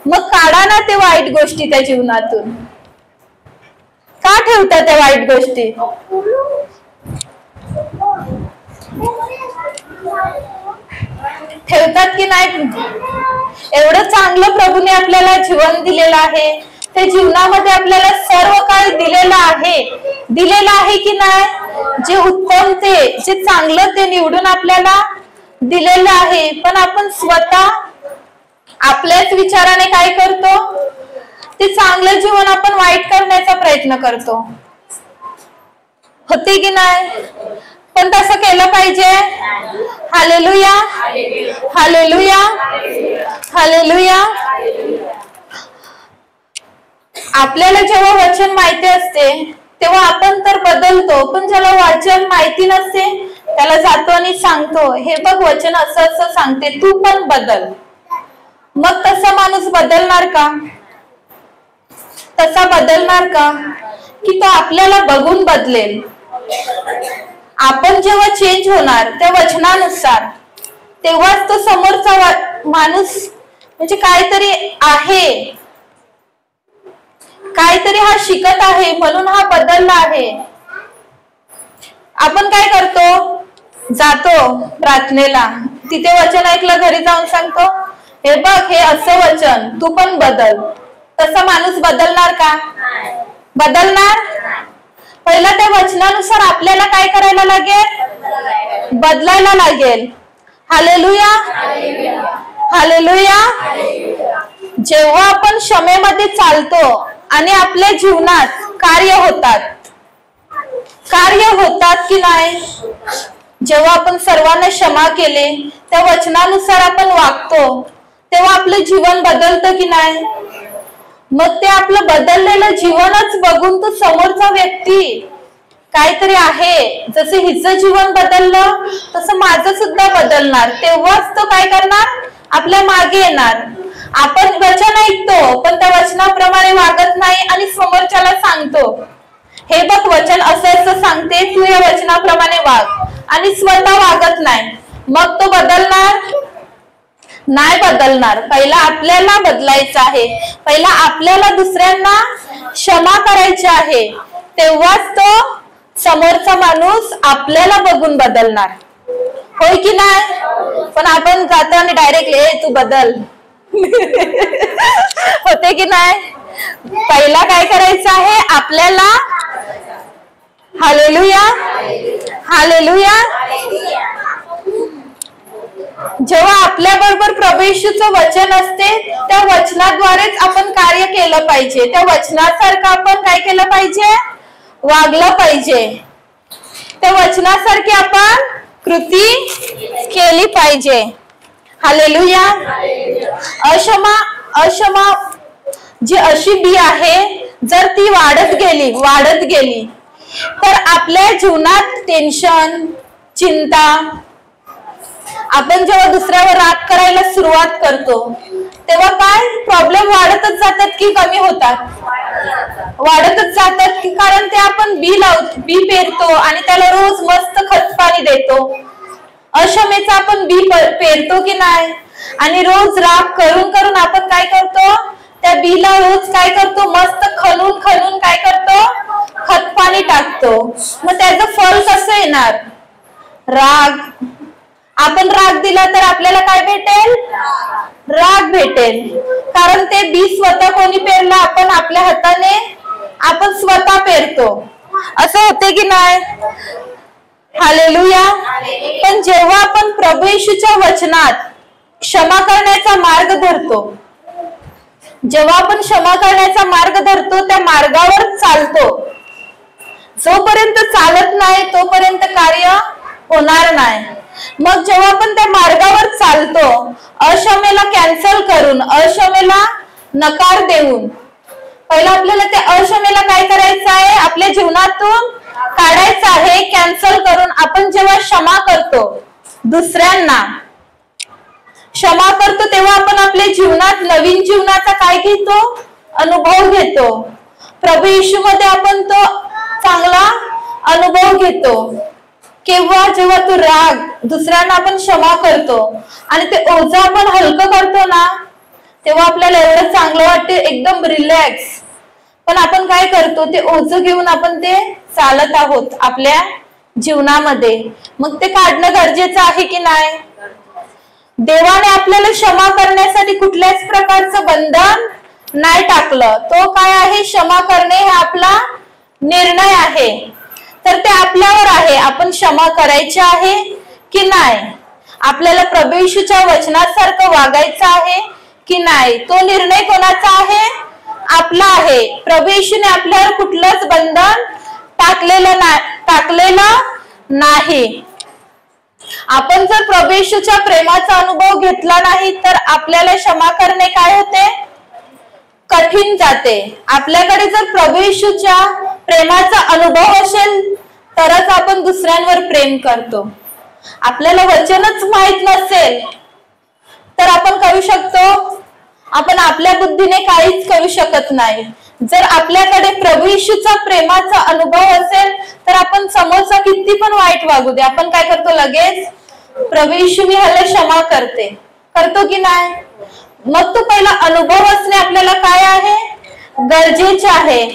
मग काढा ना ते वाईट गोष्टी त्या जीवनातून. का ठेवता त्या वाईट गोष्टी? ठेवतात की नाही? एवढं चांगलं प्रभूने आपल्याला जीवन दिलेलं आहे, त्या जीवनामध्ये आपल्याला सर्व काही दिलेलं आहे की नाही? जे उत्तम ते, जे चांगलं ते निवडून आपल्याला दिलेलं आहे. पण आपण स्वतः आपल्याच विचाराने काय करतो? ते चांगलं जीवन आपण वाईट करण्याचा प्रयत्न करतो. होते की नाही? पण तसं केलं पाहिजे. हालेलुया. हालेलुया. हालेलुया. आपल्याला जेव्हा वचन माहिती असते तेव्हा आपण तर बदलतो, पण ज्याला वचन माहिती नसते त्याला जातो आणि सांगतो, हे बघ वचन असं असं सांगते, तू पण बदल. मग तसा माणूस बदलणार का? तसा बदलणार का? की तो आपल्याला बघून बदलेल. आपण जेव्हा चेंज होणार त्या वचनानुसार तेव्हाच तो समोरचा माणूस म्हणजे काहीतरी आहे, काहीतरी हा शिकत आहे म्हणून हा बदलला आहे. आपण काय करतो? जातो प्रार्थनेला, तिथे वचन ऐकलं, घरी जाऊन सांगतो, हे बघ हे असं वचन, तू पण बदल. तसा माणूस बदलणार का? बदलणार? पहिला त्या वचनानुसार आपल्याला काय करायला लागेल? बदलायला लागेल. हालेलुया. हालेलुया. जेव्हा आपण क्षमेमध्ये चालतो आणि आपल्या जीवनात कार्य होतात की नाही? जेव्हा आपण सर्वांना क्षमा केले, त्या वचनानुसार आपण वागतो, तेव्हा आपलं जीवन बदलतं की नाही? मग ते आपलं बदललेलं जीवनच बघून तो समोरचा व्यक्ती काहीतरी आहे, जसं हिचं जीवन बदललं तसं माझं सुद्धा बदलणार. तेव्हाच तो काय करणार? आपल्या मागे येणार. आपण वचन ऐकतो पण त्या वचनाप्रमाणे वागत नाही आणि समोरच्याला सांगतो, हे बघ वचन असं असं सांगते, तू या वचनाप्रमाणे वाग, आणि स्वतः वागत नाही. मग तो बदलणार नाही? बदलणार. पहिला आपल्याला बदलायचं आहे. पहिला आपल्याला दुसऱ्यांना क्षमा करायची आहे, तेव्हाच तो समोरचा माणूस आपल्याला बघून बदलणार. होय की नाही? पण आपण जातो आणि डायरेक्टली तू बदल. होते की नाही? पहिला काय करायचं आहे आपल्याला? Hallelujah, hallelujah. जेव्हा आपल्या बरोबर प्रभू येशूचं वचन असते, त्या वचनाद्वारेच आपण कार्य केलं पाहिजे. त्या वचनासारखं आपण काय केलं पाहिजे? वागलं पाहिजे. त्या वचनासारखी आपण कृती केली पाहिजे. हालेलुया. अक्षमा जी अशी बी आहे, जर ती वाढत गेली तर आपल्या जीवनात टेन्शन, चिंता, आपण जेव्हा दुसऱ्यावर राग करायला सुरुवात करतो तेव्हा काय प्रॉब्लेम वाढतच जातात की कमी होतात? वाढतच जातात की, कारण ते आपण बी पेरतो आणि त्याला रोज मस्त खत पाणी देतो. अक्षमेचा आपण बी पेरतो की नाही, आणि रोज राग करून करून आपण काय करतो? त्या बीला रोज काय करतो? मस्त खणून काय करतो? खत पाणी टाकतो. मग त्याचं फळ कसं येणार? राग. आपण राग दिला तर आपल्याला काय भेटेल? राग भेटेल. कारण ते बी स्वतः कोणी पेरलं? आपण आपल्या हाताने आपण स्वतः पेरतो. असं होते की नाही? हालेलुया. पण जेव्हा आपण प्रभू येशूच्या वचनात क्षमा करण्याचा मार्ग धरतो, जेव्हा आपण क्षमा करण्याचा मार्ग धरतो, त्या मार्गावर चालतो, जोपर्यंत चालत नाही तोपर्यंत कार्य होणार नाही. मग जेव्हा आपण त्या मार्गावर चालतो, अक्षमेला कॅन्सल करून, अक्षमेला नकार देऊन, पहिला आपल्याला त्या अक्षमेला काय करायचं आहे? आपल्या जीवनातून काढायचं आहे. कॅन्सल करून आपण जेव्हा क्षमा करतो, दुसऱ्यांना क्षमा करतो, तेव्हा आपण आपल्या जीवनात नवीन जीवनाचा काय घेतो? अनुभव घेतो. प्रभू येशू मध्ये आपण तो चांगला अनुभव घेतो. केव्हा? जेव्हा तू राग दुसऱ्यांना आपण क्षमा करतो आणि ते ओझं आपण हलकं करतो ना, तेव्हा आपल्याला एवढं चांगलं वाटते, एकदम रिलॅक्स. पण आपण काय करतो? ते ओझं घेऊन आपण ते चालत आहोत आपल्या जीवनामध्ये. मग ते काढणं गरजेचं आहे की नाही? देवाने आपल्याला क्षमा करण्यासाठी कुठल्याच प्रकारचं बंधन नाही टाकलं. तो काय आहे? क्षमा करणे हा आपला निर्णय आहे. तर ते आपल्यावर आहे, आपण क्षमा करायची आहे की नाही? आपल्याला प्रभू येशूच्या वचनासारखं वागायचं आहे की नाही? तो निर्णय कोणाचा आहे? आपला आहे. प्रभू येशूने आपल्यावर कुठलंच बंधन टाकलेलं नाही. आपण जर प्रभू येशूच्या प्रेमाचा अनुभव घेतला नाही तर आपल्याला क्षमा करणे काय होते? कठीण जाते. आपल्याकडे जर प्रभू येशूच्या प्रेमाचा अनुभव असेल तरच आपण दुसऱ्यांवर प्रेम करतो. आपल्याला वचनच माहित नसेल तर आपण करू शकतो? आपण आपल्या बुद्धीने काहीच करू शकत नाही. जर आपल्याकडे प्रभू येशूचा प्रेमाचा अनुभव असेल तर आपण समोरचा किती पण वाईट वागू दे, आपण काय करतो? लगेच प्रभू येशू मी ह्याला क्षमा करतो की नाही? मग तो पहिला अनुभव असणे आपल्याला काय आहे? गरजेचे आहे.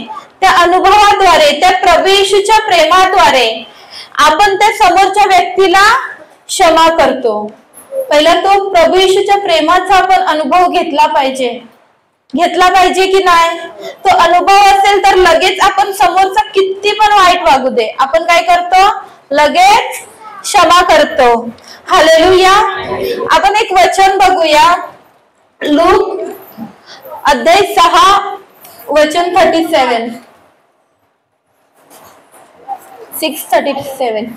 त्या अनुभवाद्वारे, त्या प्रभू येशूच्या प्रेमाद्वारे आपण त्या समोरच्या व्यक्तीला क्षमा करतो. पहिला तो प्रभू येशूच्या प्रेमाचा आपण अनुभव घेतला पाहिजे की नाही? तो अनुभव असेल तर लगेच आपण समोरचा किती पण वाईट वागू दे, आपण काय करतो? लगेच क्षमा करतो. हालेलुया. आपण एक वचन बघूया. लूक अध्याय 6 वचन 37. 6:37.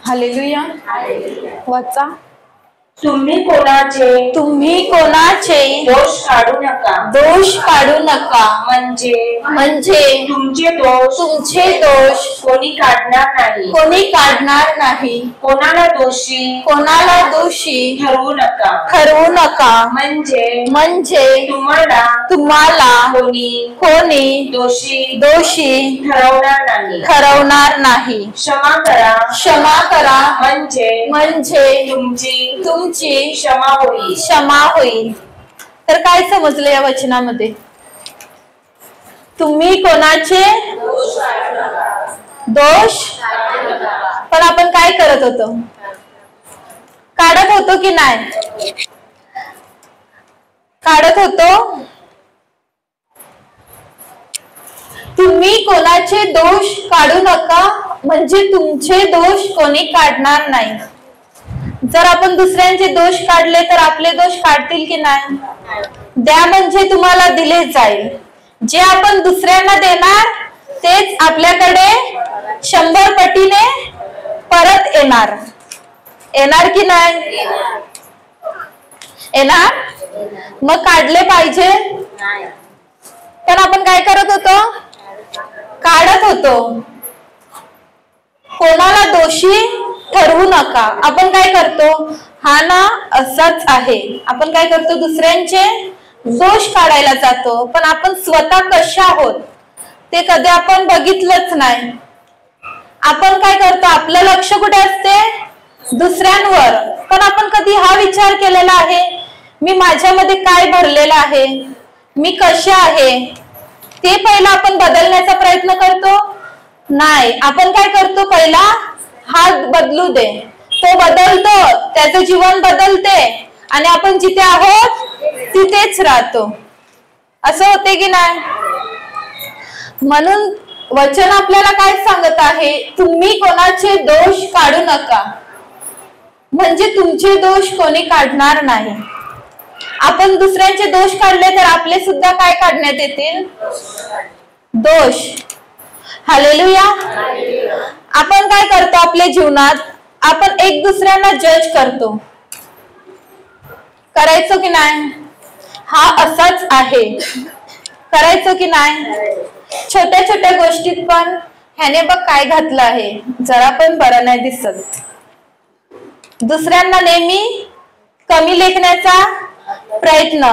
हालेलुया. वाचा. तुम्ही कोणाचे दोष काढू नका म्हणजे तुमचे दोष कोणी काढणार नाही कोणाला दोषी ठरवू नका म्हणजे तुम्हाला कोणी दोषी ठरवणार नाही क्षमा करा म्हणजे तुमची क्षमा होईल तर काय समजलं या वचनामध्ये? तुम्ही कोणाचे दोष पण आपण काय करत होतो? काढत होतो की नाही? काढत होतो. तुम्ही कोणाचे दोष काढू नका म्हणजे तुमचे दोष कोणी काढणार नाही. जर आपण दुसऱ्यांचे दोष काढले तर आपले दोष काढतील की नाही? द्या म्हणजे तुम्हाला दिले जाईल. जे आपण दुसऱ्यांना देणार तेच आपल्याकडे 100 पटीने परत येणार की नाही? येणार. मग काढले पाहिजे पण आपण काय करत होतो? काढत होतो. कोणाला दोषी ठरवू नका. आपण काय करतो? हा ना असंच आहे. आपण काय करतो? दुसऱ्यांचे दोष काढायला जातो पण आपण स्वतः कशा आहोत ते कधी आपण बघितलंच नाही. आपण काय करतो? आपलं लक्ष कुठे असते? दुसऱ्यांवर. पण आपण कधी हा विचार केलेला आहे मी माझ्यामध्ये काय भरलेलं आहे, मी कशा आहे ते पहिला आपण बदलण्याचा प्रयत्न करतो? नाही. आपण काय करतो? पहिला हात बदलू दे. तो बदलतो, त्याचं जीवन बदलते आणि आपण जिथे आहोत तिथेच राहतो. असं होते की नाही? म्हणून वचन आपल्याला काय सांगत आहे? तुम्ही कोणाचे दोष काढू नका म्हणजे तुमचे दोष कोणी काढणार नाही. आपण दुसऱ्यांचे दोष काढले तर आपले सुद्धा काय काढण्यात येतील? दोष. हालेलुया. आपण काय करतो आपल्या जीवनात? आपण एक दुसऱ्यांना जज करतो. करायचं की नाही? हा असाच आहे. करायचं की नाही? छोट्या छोट्या गोष्टीत पण ह्याने बघ काय घातलं आहे, जरा पण बरं नाही दिसत. दुसऱ्यांना नेहमी कमी लेखण्याचा प्रयत्न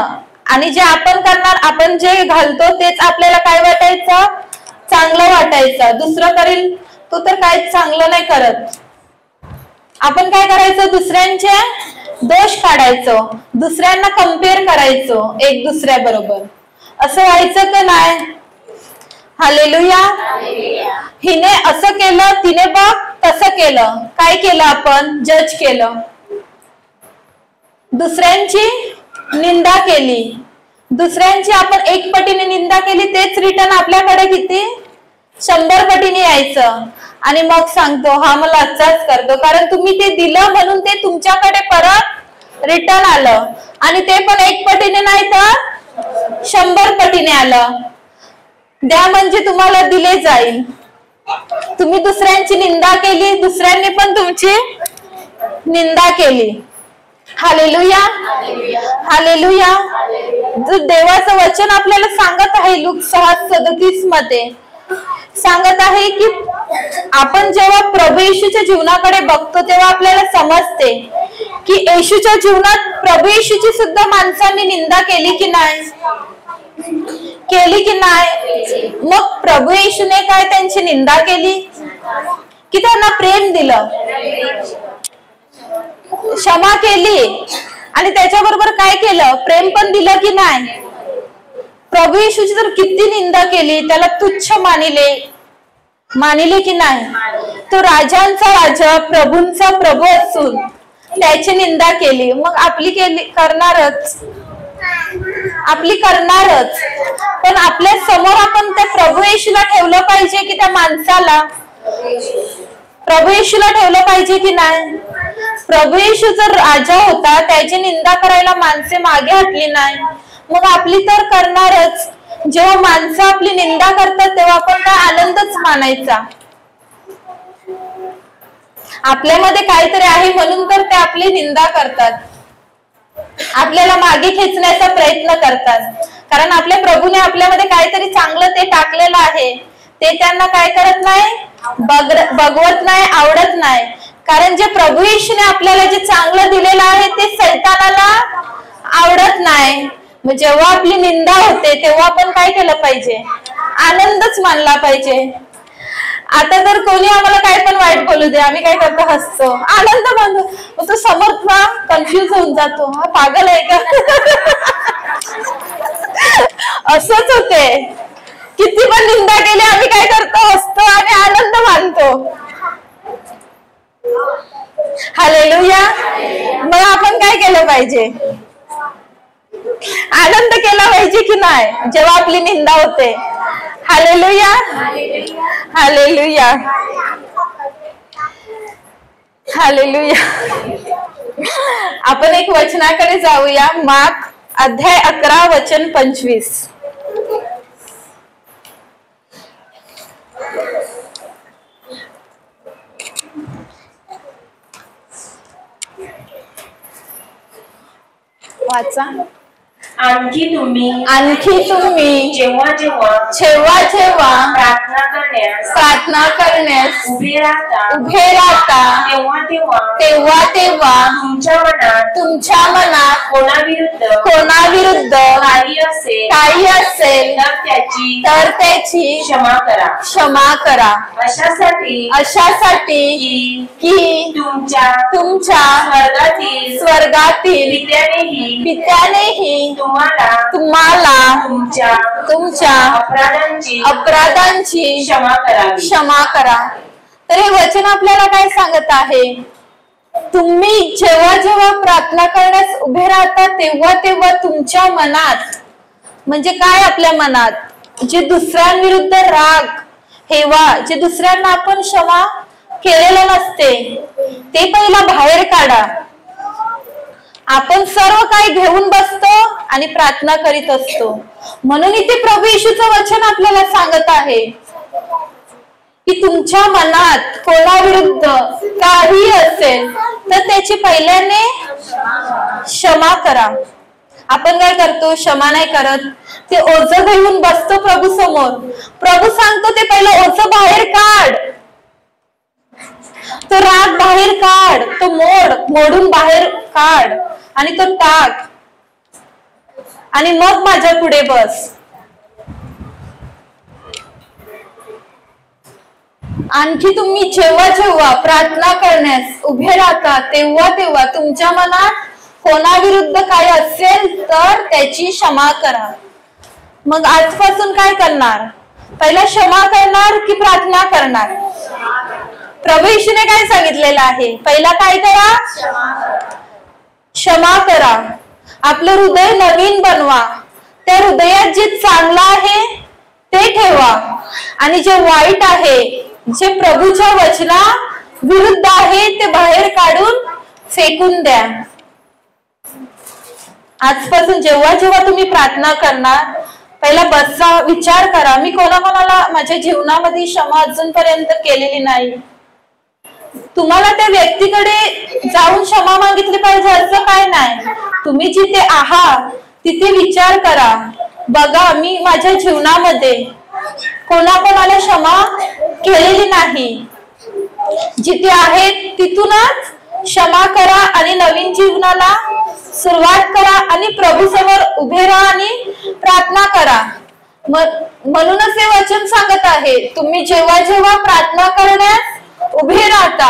आणि जे आपण करणार, आपण जे घालतो तेच आपल्याला काय वाटायचं? चांगलं वाटायचं. दुसरं करील तो तर काय चांगलं नाही करत. आपण काय करायचं? दुसऱ्यांचे दोष काढायचो, दुसऱ्यांना कंपेअर करायचो एक दुसऱ्या बरोबर. असं व्हायचं का नाही? हालेलुया. हिने असं केलं, तिने बघ तसं केलं. काय केलं आपण? जज केलं. दुसऱ्यांची निंदा केली. दुसऱ्यांची आपण 1 पटीने निंदा केली तेच रिटर्न आपल्याकडे किती? 100 पटीने यायचं. आणि मग सांगतो हा मला असाच करतो, कारण तुम्ही ते दिलं म्हणून ते तुमच्याकडे परत रिटर्न आलं. आणि ते पण 1 पटीने नाही तर 100 पटीने आलं. द्या म्हणजे तुम्हाला दिले जाईल. तुम्ही दुसऱ्यांची निंदा केली, दुसऱ्यांनी पण तुमची निंदा केली. हालेलुया. हालेलुया. देवाचं वचन आपल्याला सांगत आहे लूक 6:37 मध्ये सांगत आहे की आपण जेव्हा प्रभू येशूच्या जीवनाकडे बघतो तेव्हा आपल्याला समजते की येशूच्या जीवनात प्रभू येशूची सुद्धा माणसांनी निंदा केली की नाही? केली की नाही? मग प्रभू येशूने काय त्यांची निंदा केली की त्यांना प्रेम दिलं, क्षमा केली आणि त्याच्याबरोबर काय केलं? प्रेम पण दिलं की नाही? प्रभू येशूची तर किती निंदा केली, त्याला तुच्छ मानिले की नाही? तो राजांचा राजा प्रभूंचा प्रभू असून त्याची निंदा केली. मग आपली करणारच. पण आपल्या समोर आपण त्या प्रभू येशूला ठेवलं पाहिजे की त्या माणसाला? प्रभू येशूला ठेवलं पाहिजे की नाही? प्रभू येशू जर राजा होता, त्याची निंदा करायला माणसे मागे हटली नाही, मग आपली तर करणारच. जेव्हा माणसं आपली निंदा करतात तेव्हा आपण काय आनंदच मानायचा. आपल्यामध्ये काहीतरी आहे म्हणून तर ते आपली निंदा करतात. आपल्याला मागे खेचण्याचा प्रयत्न करतात, कारण आपल्या प्रभूने आपल्यामध्ये काहीतरी चांगलं ते टाकलेलं आहे, ते त्यांना काय करत नाही, बघवत नाही, आवडत नाही. कारण जे प्रभू येशूने आपल्याला जे चांगलं दिलेलं आहे ते सैतानाला आवडत नाही. मग जेव्हा आपली निंदा होते तेव्हा आपण काय केलं पाहिजे, आनंदच मानला पाहिजे. आता जर कोणी आम्हाला काय पण वाईट बोलू दे, आम्ही काय करतो, हसतो, आनंद मानतो. तो समोरचा कन्फ्युज होऊन जातो, हा पागल आहे का. असंच होते, किती पण निंदा केली आम्ही काय करतो, हसतो आणि आनंद मानतो. हालेलुया. मग आपण काय केलं पाहिजे, आनंद केला पाहिजे की नाही जेव्हा आपली निंदा होते. Hallelujah, hallelujah, hallelujah. आपण एक वचनाकडे जाऊया, मार्क अध्याय 11 वचन 25. वाचा. आणखी तुम्ही जेव्हा प्रार्थना करण्यास उभे राहता तेव्हा तुमच्या मनात कोणाविरुद्ध काही असेल तर त्याची क्षमा करा. अशासाठी की तुमच्या स्वर्गातील पित्यानेही तुम्हाला तुमच्या अपराधांची क्षमा करा. तर हे वचन आपल्याला काय सांगत आहे, तुम्ही जेव्हा प्रार्थना करण्यास उभे राहता तेव्हा तुमच्या मनात, म्हणजे काय, आपल्या मनात जे दुसऱ्यांविरुद्ध राग, हेवा, जे दुसऱ्यांना आपण क्षमा केलेलं नसते ते पहिला बाहेर काढा. आपण सर्व काही घेऊन बसतो आणि प्रार्थना करीत असतो. म्हणून इथे प्रभू येशूचं वचन आपल्याला सांगत आहे की तुमच्या मनात कोणाविरुद्ध काही असेल तर त्याची पहिल्याने क्षमा करा. आपण काय करतो, क्षमा नाही करत, ते ओझं घेऊन बसतो प्रभू समोर. प्रभू सांगतो ते पहिलं ओझं बाहेर काढ, तो राग बाहेर काढ, तो मोडून बाहेर काढ आणि तो टाक, आणि मग माझ्या पुढे बस. आणखी तुम्ही जेव्हा प्रार्थना करण्यास उभे राहता तेव्हा तुमच्या मनात कोणाविरुद्ध काही असेल तर त्याची क्षमा करा. मग आजपासून काय करणार, पहिला क्षमा करणार की प्रार्थना करणार? प्रभू येशूने काय सांगितलेलं आहे, पहिला काय करा, क्षमा करा. आपलं हृदय नवीन बनवा, त्या हृदयात जे चांगलं आहे ते ठेवा आणि जे वाईट आहे, जे प्रभूच्या वचना विरुद्ध आहे ते बाहेर काढून फेकून द्या. आजपासून जेव्हा तुम्ही प्रार्थना करणार पहिला बसा, विचार करा, मी कोणाकोणाला माझ्या जीवनामध्ये क्षमा अजूनपर्यंत केलेली नाही. तुम्हाला त्या व्यक्तीकडे जाऊन क्षमा मागितली पाहिजे असं काय नाही. तुम्ही जिथे आहात तिथे विचार करा, बघा मी माझ्या जीवनामध्ये कोणाकोणाला क्षमा केलेली नाही. जिथे आहेत तिथूनच क्षमा करा आणि नवीन जीवनाला सुरुवात करा आणि प्रभू समोर उभे राहा आणि प्रार्थना करा. म्हणूनच हे वचन सांगत आहे, तुम्ही जेव्हा प्रार्थना करण्यास उभे राहता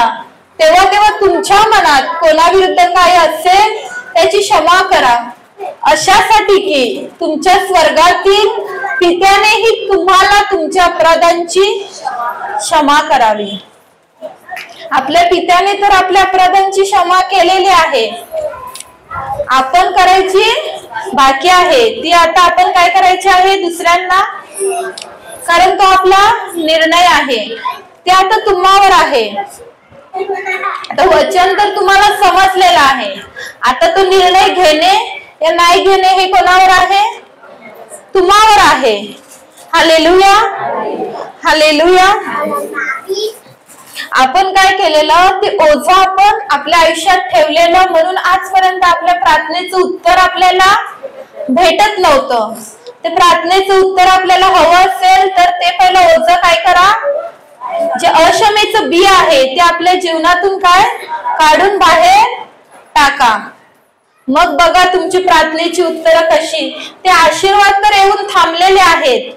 तेव्हा तुमच्या मनात कोणाविरुद्ध काय असेल त्याची क्षमा करा. अशासाठी की तुमच्या स्वर्गातील पित्यानेही तुम्हाला तुमच्या अपराधांची क्षमा करावी. आपल्या पित्याने तर आपल्या अपराधांची क्षमा केलेली आहे, आपण करायची बाकी आहे ती आता आपण काय करायची आहे दुसऱ्यांना, कारण तो आपला निर्णय आहे, ते आता तुम्हावर आहे. आता वचन तर तुम्हाला समजलेलं आहे, आता तो निर्णय घेणे या नाही घेणे हे कोणावर आहे, तुम्हावर आहे. हालेलुया, हालेलुया, आपण काय केलेलं, ते ओझं आपण आपल्या आयुष्यात ठेवलेलं, म्हणून आजपर्यंत आपल्या प्रार्थनेचं उत्तर आपल्याला भेटत नव्हतं. ते प्रार्थनेचं उत्तर आपल्याला हवं असेल तर ते पहिलं ओझं काय करा, जे अक्षमेचं बी आहे ते आपल्या जीवनातून काय काढून बाहेर टाका. मग बघा तुमची प्रार्थनेची उत्तरं कशी. ते आशीर्वाद तर येऊन थांबलेले आहेत.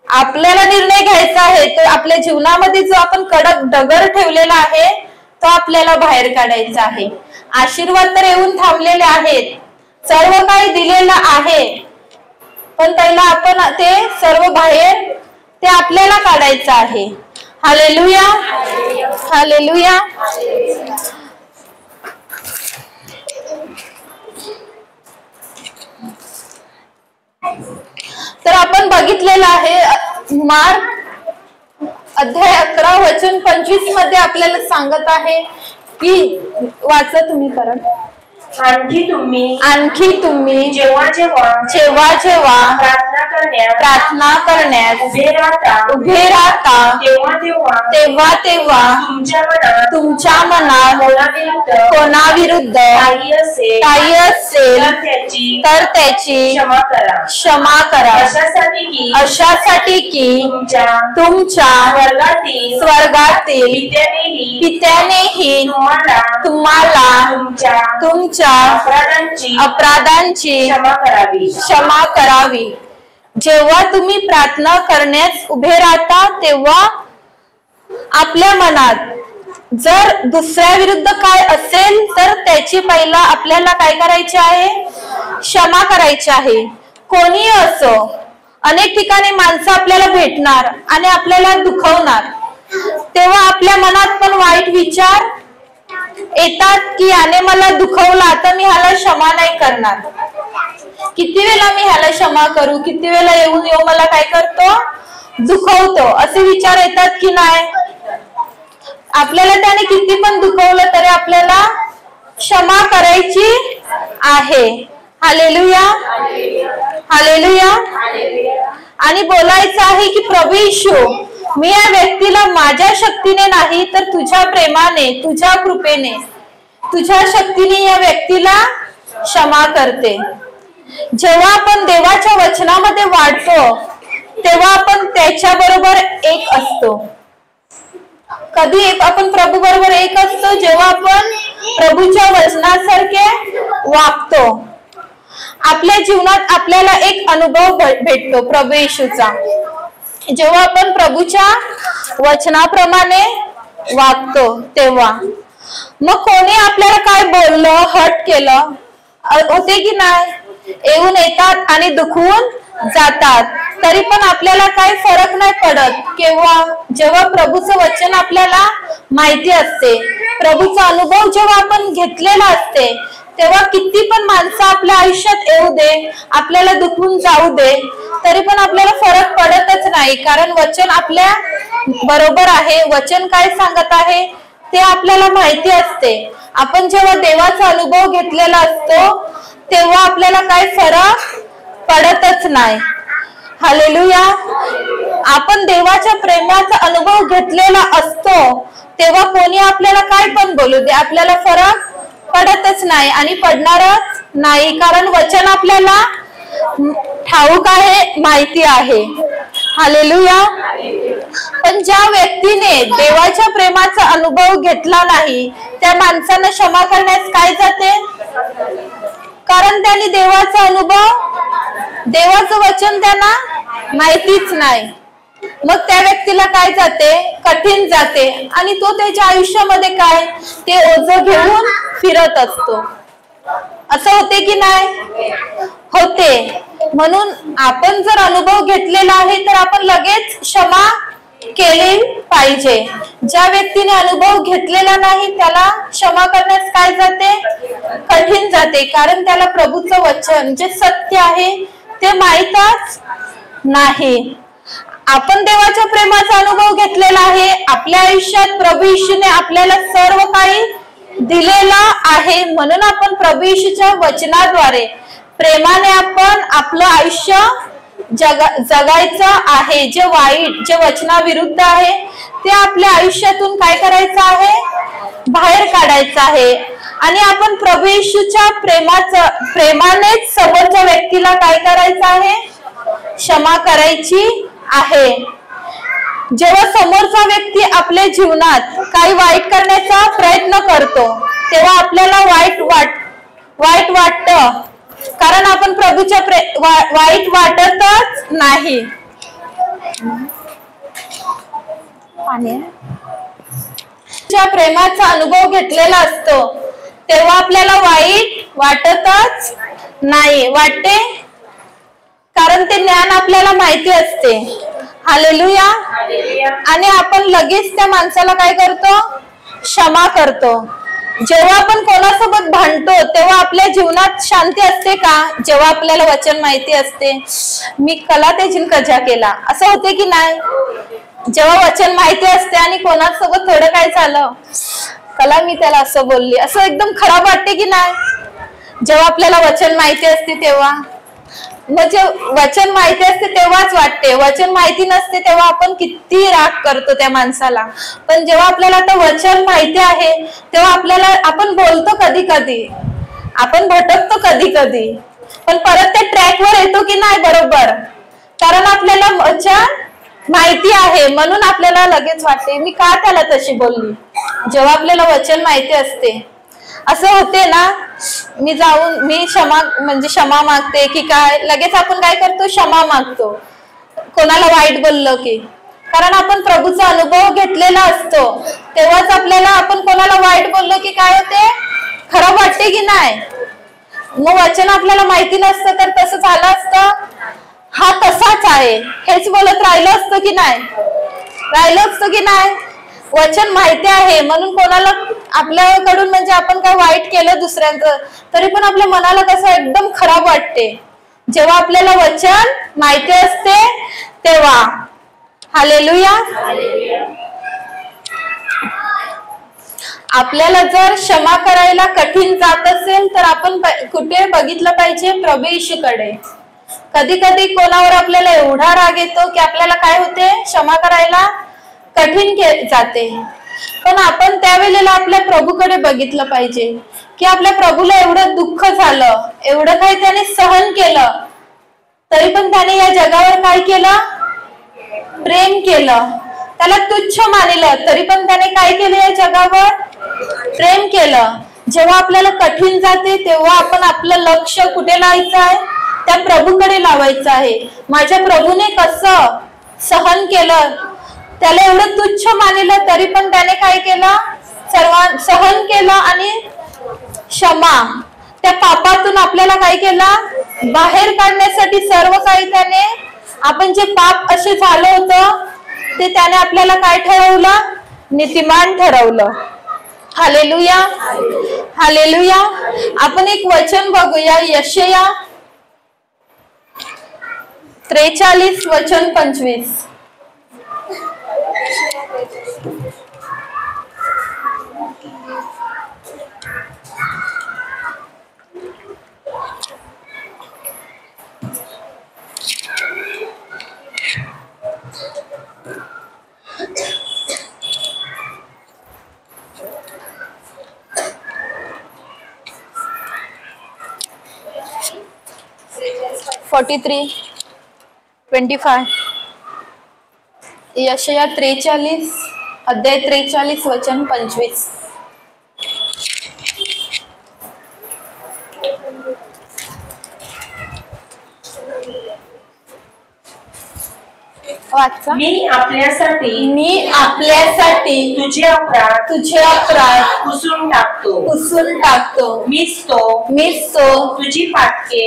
आपल्याला निर्णय घ्यायचा आहे, तो आपल्या जीवनामध्ये जो आपण कडक दगड ठेवलेला आहे तो आपल्याला बाहेर काढायचा आहे. आशीर्वाद तर येऊन थांबलेले आहेत, सर्व काही दिलेलं आहे, पण त्याला आपण ते सर्व बाहेर ते आपल्याला काढायचं आहे. Hallelujah, hallelujah. तर आपण बघितलेलं आहे मार्क अध्याय 11 वचन 25 मध्ये आपल्याला सांगत आहे की, वाचा तुम्ही परत. आणखी तुम्ही जेव्हा प्रार्थना करण्यास उभे राहता तेव्हा तुमच्या मनात कोणाविरुद्ध काही असेल तर त्याची क्षमा करा, अशासाठी की तुमच्या स्वर्गातील पित्यानेही तुम्हाला तुमच्या अपराधांची क्षमा करावी. जेव्हा तुम्ही प्रार्थना करण्यास उभे राहता तेव्हा आपल्या मनात जर दुसऱ्या विरुद्ध काय असेल तर त्याची पहिला आपल्याला काय करायचे आहे, क्षमा करायची आहे. कोणी असो, अनेक ठिकाणी माणसं आपल्याला भेटणार आणि आपल्याला दुखवणार, तेव्हा आपल्या मनात पण वाईट विचार येतात की याने मला दुखवला, आता मी ह्याला क्षमा नाही करणार. किती वेळा मी ह्याला क्षमा करू, किती वेळा येऊन मला काय करतो, दुखवतो, असे विचार येतात की नाही. आपल्याला त्याने किती पण दुखवलं तरी आपल्याला क्षमा करायची आहे. Hallelujah, hallelujah. आणि बोलायचं आहे की प्रभू येशू, मी या व्यक्तीला माझ्या शक्तीने नाही तर तुझ्या प्रेमाने, तुझ्या कृपेने, तुझ्या शक्तीने या व्यक्तीला क्षमा करते. जेव्हा आपण देवाच्या वचनामध्ये वाढतो तेव्हा आपण त्याच्या बरोबर एक असतो. कधी आपण प्रभू बरोबर एक असतो जेव्हा आपण प्रभूच्या वचनासारखे वागतो. आपल्या जीवनात आपल्याला एक अनुभव भेटतो प्रभू येशूचा, जेव्हा आपण प्रभूच्या वचनाप्रमाणे वागतो तेव्हा. मग कोणी आपल्याला काय बोललं, हट केलं होते की नाही, येऊन येतात आणि दुखवून जातात, तरी पण आपल्याला काही फरक नाही पडत. केव्हा, जेव्हा प्रभूचं वचन आपल्याला माहिती असते, प्रभूचा अनुभव जेव्हा आपण घेतलेला असते, तेव्हा किती पण माणसं आपल्या आयुष्यात येऊ दे, आपल्याला दुखवून जाऊ दे, तरी पण आपल्याला फरक पडतच नाही. कारण वचन आपल्या बरोबर आहे, वचन काय सांगत आहे ते आपल्याला माहिती असते. आपण जेव्हा देवाचा अनुभव घेतलेला असतो तेव्हा आपल्याला काय फरक पडतच नाही. हालेलुया. आपण देवाच्या प्रेमाचा अनुभव घेतलेला असतो तेव्हा कोणी आपल्याला काय पण बोलू दे, आपल्याला फरक पडतच नाही आणि पडणारच नाही. कारण वचन आपल्याला ठाऊक आहे, माहिती आहे. हालेलुया. पण ज्या व्यक्तीने देवाच्या प्रेमाचा अनुभव घेतला नाही त्या माणसानं क्षमा करण्यास काय जाते, कारण त्यांनी देवाचा अनुभव, देवाचं वचन त्यांना माहितीच नाही. मग त्या व्यक्तीला काय जाते, कठीण जाते आणि तो त्याच्या आयुष्यामध्ये काय ते ओझं घेऊन फिरत असतो. असं होते की नाही, होते. म्हणून आपण जर अनुभव घेतलेला आहे तर आपण लगेच क्षमा केली पाहिजे. ज्या व्यक्तीने अनुभव घेतलेला नाही त्याला क्षमा करण्यास काय जाते, कठीण जाते, कारण त्याला प्रभूचं वचन जे सत्य आहे ते माहीतच नाही. आपण देवाच्या प्रेमाचा अनुभव घेतलेला आहे, आपल्या आयुष्यात प्रभू येशूने आपल्याला सर्व काही दिलेला आहे, म्हणून आपण प्रभू येशूच्या वचनाद्वारे प्रेमाने आपण आपलं आयुष्य जगायचं आहे, जे वाईट, जे वचनाविरुद्ध आहे ते आपल्या आयुष्यातून काय करायचं आहे, बाहेर काढायचं आहे. आणि आपण प्रभू येशूच्या प्रेमानेच समोरच्या व्यक्तीला काय करायचं आहे, क्षमा करायची आहे. जेव्हा समोरचा व्यक्ती आपल्या जीवनात काही वाईट करण्याचा प्रयत्न करतो तेव्हा आपल्याला वाईट वाटतं, कारण आपण प्रभूच्या वाईट वाटतच नाही. प्रेमाचा अनुभव घेतलेला असतो तेव्हा आपल्याला वाईट वाटतच नाही. वाटते कारण ते ज्ञान आपल्याला माहिती असते. हालेलुया. आणि आपण लगेच त्या माणसाला काय करतो, क्षमा करतो. जेव्हा आपण कोणासोबत भांडतो तेव्हा आपल्या जीवनात शांती असते का? जेव्हा आपल्याला वचन माहिती असते, मी कला तेजीन कजा केला, असं होते की नाही? जेव्हा वचन माहिती असते आणि कोणासोबत थोडं काय झालं, कला मी त्याला असं बोलली, असं एकदम खराब वाटते की नाही? जेव्हा आपल्याला वचन माहिती असते तेव्हा, म्हणजे वचन माहिती असते तेव्हाच वाटते. वचन माहिती नसते तेव्हा आपण किती राग करतो त्या माणसाला. पण जेव्हा आपल्याला आता वचन माहिती आहे तेव्हा आपण बोलतो, कधी कधी आपण भटकतो, कधी कधी पण परत त्या ट्रॅकवर येतो की नाही बरोबर, कारण आपल्याला वचन माहिती आहे म्हणून आपल्याला लगेच वाटते मी का त्याला तशी बोलली. जेव्हा आपल्याला वचन माहिती असते असं होते ना, मी क्षमा मागते की काय, लगेच आपण काय करतो, क्षमा मागतो कोणाला वाईट बोललं की, कारण आपण प्रभूचा अनुभव घेतलेला असतो. तेव्हाच आपल्याला आपण कोणाला वाईट बोललो की काय होते, खराब वाटते की नाही. मग वचन आपल्याला माहिती नसतं तर तसं झालं असतं, हा तसाच आहे हेच बोलत राहिलं असतं की नाही. वचन माहिती आहे म्हणून कोणाला आपल्याकडून म्हणजे आपण काय वाईट केलं दुसऱ्यांचं तरी पण आपल्या मनाला कसं एकदम खराब वाटते. जेव्हा आपल्याला वचन माहिती असते तेव्हा. हालेलुया. आपल्याला जर क्षमा करायला कठीण जात असेल तर आपण कुठे बघितलं पाहिजे, प्रभू येशूकडे. कधी कधी कोणावर आपल्याला एवढा राग येतो की आपल्याला काय होते, क्षमा करायला कठीण जाते. पण आपण त्यावेळेला आपल्या प्रभूकडे बघितलं पाहिजे की आपल्या प्रभूला एवढं दुःख झालं, एवढं काही त्याने सहन केलं, तरी पण त्याने या जगावर काय केलं, प्रेम केलं. त्याला तुच्छ मानलं तरी पण त्याने काय केलं, या जगावर प्रेम केलं. जेव्हा आपल्याला कठीण जाते तेव्हा आपण आपलं लक्ष कुठे लावायचं आहे, त्या प्रभूकडे लावायचं आहे. माझ्या प्रभूने कसं सहन केलं, त्याला एवढं तुच्छ मानलं तरी पण त्याने काय केलं, सहन केलं आणि क्षमा, त्या पापातून आपल्याला काय केलं, बाहेर काढण्यासाठी सर्व काही त्याने, आपण जे पाप असे झालं होतं ते त्याने आपल्याला काय ठरवलं, नीतिमान ठरवलं. हालेलुया. हालेलुया. आपण एक वचन बघूया, यशाया 43 वचन 25. यशाया 43 अध्याय 43 वचन 25. मी आपल्यासाठी तुझे अपराध पुसून टाकतो. मीच तो तुझी पातके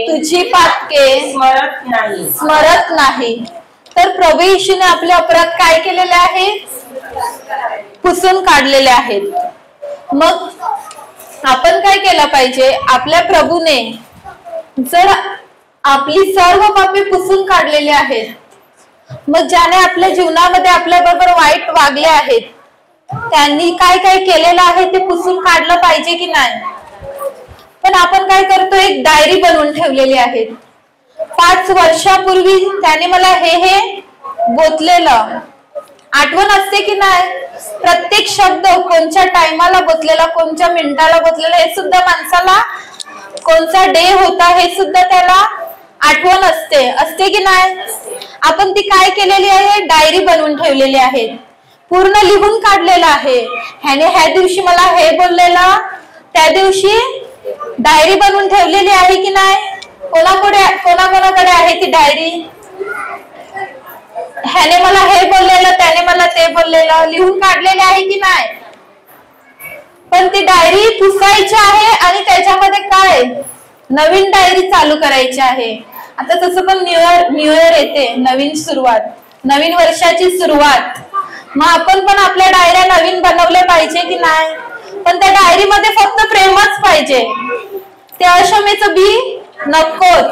स्मरत नाही. तर प्रभू येशूने आपले अपराध काय केलेले आहेत, पुसून काढलेले आहेत. मग आपण काय केलं पाहिजे, आपल्या प्रभूने जर आपली सर्व पापे पुसून काढलेली आहेत, मग ज्याने आपल्या जीवनामध्ये आपल्या बरोबर वाईट वागले आहेत त्यांनी काय काय केलेलं आहे ते पुसून काढलं पाहिजे की नाही. पण आपण काय करतो, एक डायरी बनवून ठेवलेली आहे. 5 वर्षापूर्वी त्याने मला हे बोललेलं आठवण असते की नाही? प्रत्येक शब्द कोणत्या टायमाला बोललेला, कोणत्या मिनिटाला बोललेला, हे सुद्धा माणसाला कोणता डे होता हे सुद्धा त्याला आठवण असते की नाही? आपण ती काय केलेली आहे? डायरी बनवून ठेवलेली आहे, पूर्ण लिहून काढलेलं आहे. ह्याने ह्या दिवशी मला हे बोललेला, त्या दिवशी डायरी बनवून ठेवलेली आहे की नाही? कोणाकोणाकडे आहे ती डायरी? ह्याने मला हे बोललेलं, त्याने मला ते बोललेलं, लिहून काढलेले आहे की नाही? पण ती डायरी पुसायची आहे आणि त्याच्यामध्ये काय नवीन डायरी चालू करायची आहे. आता तसं पण न्यू इयर येते, नवीन सुरुवात, नवीन वर्षाची सुरुवात. मग आपण पण आपल्या डायऱ्या नवीन बनवल्या पाहिजे की नाही? पण त्या डायरीमध्ये फक्त प्रेमच पाहिजे, ते अक्षमेचं बी नकोच.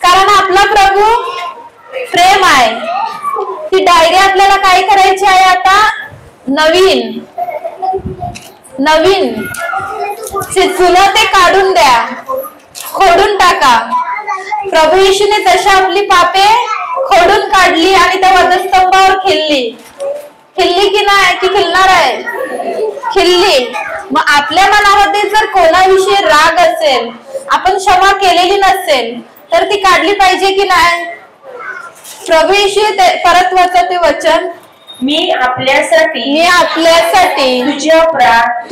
कारण आपला प्रभू प्रेम आहे. ती डायरी आपल्याला काय करायची आहे? आता नवीन जुनं ते काढून द्या, खोडून टाका. प्रभू येशूने तशा आपली पापे खोडून काढली आणि त्या वधस्तंभावर खिल्ली की नाही? की खिलणार आहे? खिल्ली. मग आपल्या मनामध्ये जर कोणाविषयी राग असेल, आपण क्षमा केलेली नसेल, तर ती काढली पाहिजे की नाही? प्रभू येशू परत वाचते वचन, मी आपल्यासाठी तुझे अपराध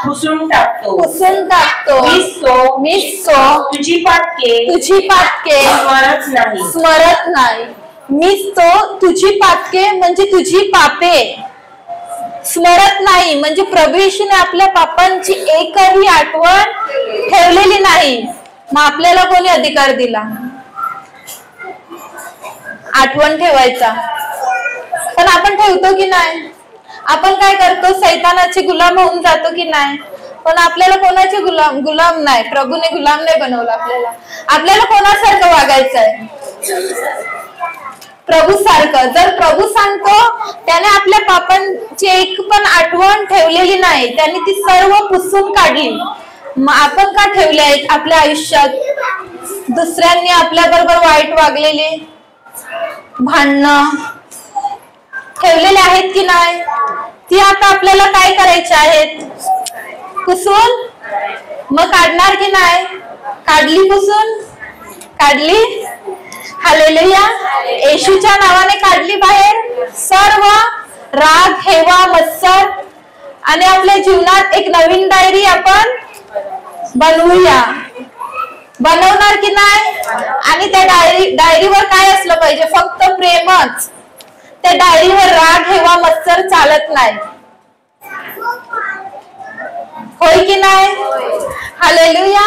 पुसून टाकतो. मी सो तुझी पातके स्मरत नाही. मी सो तुझी पातके म्हणजे तुझी पापे स्मरत नाही. म्हणजे प्रभू येशूने आपल्या पापांची एकही आठवण ठेवलेली नाही. मग आपल्याला कोणी अधिकार दिला आठवण ठेवायचा? पण आपण ठेवतो की नाही? आपण काय करतो? सैतानाचे गुलाम होऊन जातो की नाही? पण आपल्याला कोणाचे गुलाम नाही, प्रभूने गुलाम नाही बनवलं आपल्याला कोणासारखं वागायचं आहे? प्रभू सारखं. जर प्रभू सांगतो त्याने आपल्या पापांची एक पण आठवण ठेवलेली नाही, त्याने ती सर्व पुसून काढली. मग आपण का ठेवले आहेत आपल्या आयुष्यात? दुसऱ्यांनी आपल्या बरोबर वाईट वागलेले, भांडणं ठेवलेले आहेत की नाही? ती आता आपल्याला काय करायचे आहेत? पुसून. मग काढणार की नाही? काढली पुसून? काढली. हालेलुया. येशूच्या नावाने काढली बाहेर सर्व राग, हेवा, मत्सर. आणि आपल्या जीवनात एक नवीन डायरी आपण बनवणार की नाही? आणि त्या डायरीवर काय असलं पाहिजे? फक्त प्रेमच. त्या डायरीवर राग, हेवा, मत्सर चालत नाही. होय की नाही? हालेलुया.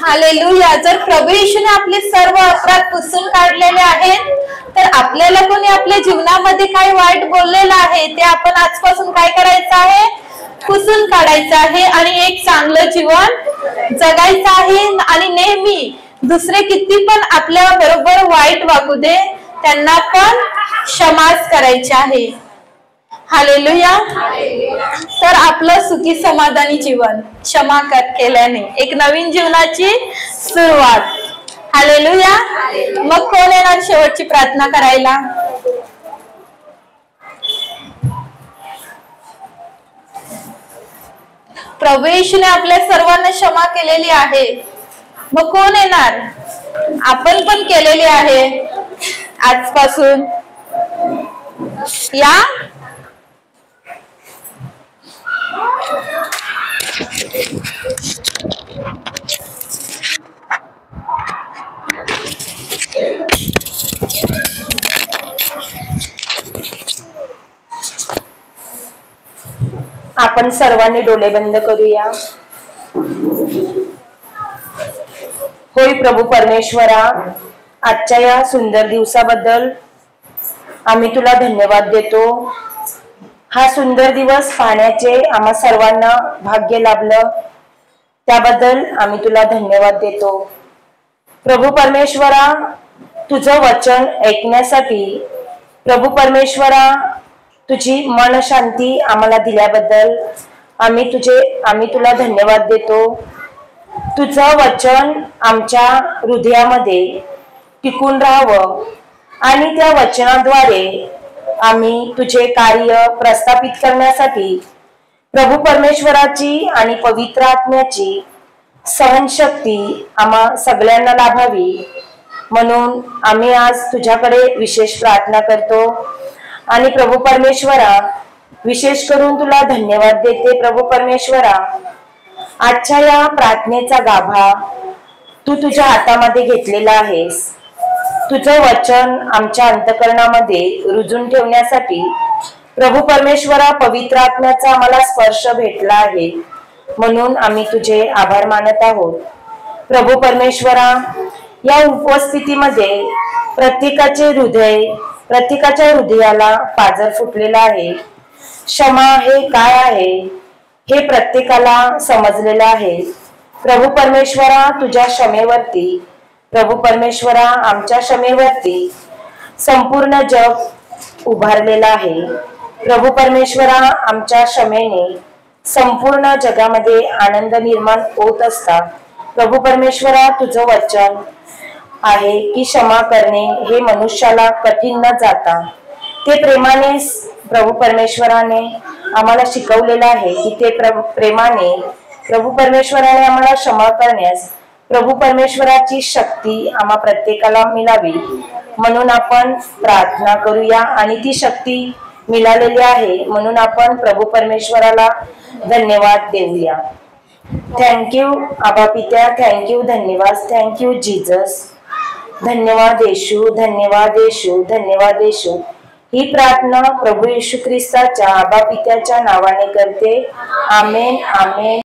हालेलुया. जर प्रभू येशूने आपले सर्व अपराध पुसून काढलेले आहेत, तर आपल्याला कोणी आपल्या जीवनामध्ये काय वाईट बोललेलं आहे ते आपण आजपासून काय करायचं आहे? पुसून काढायचं आहे आणि एक चांगलं जीवन जगायचं आहे. आणि नेहमी दुसरे किती पण आपल्या बरोबर वाईट वागू दे, त्यांना पण क्षमाच करायचे आहे. हालेलुया. तर आपलं सुखी समाधानी जीवन क्षमा केल्याने एक नवीन जीवनाची सुरुवात. हालेलुया. मग कोण येणार शेवटची प्रार्थना करायला? प्रभू येशूने आपल्या सर्वांना क्षमा केलेली आहे. मग कोण येणार? आपण पण केलेली आहे. आजपासून या. आपण सर्वांनी डोळे बंद करूया. होय प्रभू परमेश्वरा, आजच्या या सुंदर दिवसाबद्दल आम्ही तुला धन्यवाद देतो. हा सुंदर दिवस पाहण्याचे आम्हा सर्वांना भाग्य लाभलं, त्याबद्दल आम्ही तुला धन्यवाद देतो. प्रभू परमेश्वरा, तुझं वचन ऐकण्यासाठी प्रभू परमेश्वरा तुझी मन शांती आम्हाला दिल्याबद्दल आम्ही तुला धन्यवाद देतो. तुझं वचन आमच्या हृदयामध्ये टिकून राहावं आणि त्या वचनाद्वारे आम्ही तुझे कार्य प्रस्थापित करण्यासाठी प्रभू परमेश्वराची आणि पवित्र आत्म्याची सहनशक्ती आम्हा सगळ्यांना लाभावी म्हणून आम्ही आज तुझ्याकडे विशेष प्रार्थना करतो आणि प्रभू परमेश्वरा विशेष करून तुला धन्यवाद देते। प्रभू परमेश्वरा आजच्या या प्रार्थनेचा गाभा तू तुझ्या हातामध्ये घेतलेला आहेस। तुझं वचन आमच्या अंतःकरणामध्ये रुजून ठेवण्यासाठी प्रभू परमेश्वरा पवित्र आत्म्याचा आम्हाला स्पर्श भेटला आहे म्हणून आम्ही तुझे आभार मानत आहोत। प्रभू परमेश्वरा या उपस्थितीमध्ये प्रत्येकाच्या हृदयाला पाझर फुटलेला आहे। क्षमा हे काय आहे हे प्रत्येकाला समजलेलं आहे। प्रभू परमेश्वरा तुझ्या क्षमेवरती प्रभू परमेश्वरा आमच्या क्षमेवरती संपूर्ण जग उभारलेला आहे। प्रभू परमेश्वरा आमच्या क्षमेने संपूर्ण जगामध्ये आनंद निर्माण होत असता। प्रभू परमेश्वरा तुझं वचन आहे की क्षमा करणे हे मनुष्याला कठीण न जाता ते प्रेमाने प्रभू परमेश्वराने आम्हाला शिकवलेलं आहे की ते प्रेमाने प्रभू परमेश्वराने आम्हाला क्षमा करण्यास प्रभू परमेश्वराची शक्ती आम्हा प्रत्येकाला मिळावी म्हणून आपण प्रार्थना करूया आणि ती शक्ती मिळालेली आहे म्हणून आपण प्रभू परमेश्वराला धन्यवाद देऊया। थँक्यू आबा पित्या, थँक्यू, धन्यवाद, थँक्यू जीसस, धन्यवाद येशू, धन्यवाद येशू, धन्यवाद येशू। ही प्रार्थना प्रभू येशू ख्रिस्ताच्या आबा पित्याच्या नावाने करते। आमेन, आमेन।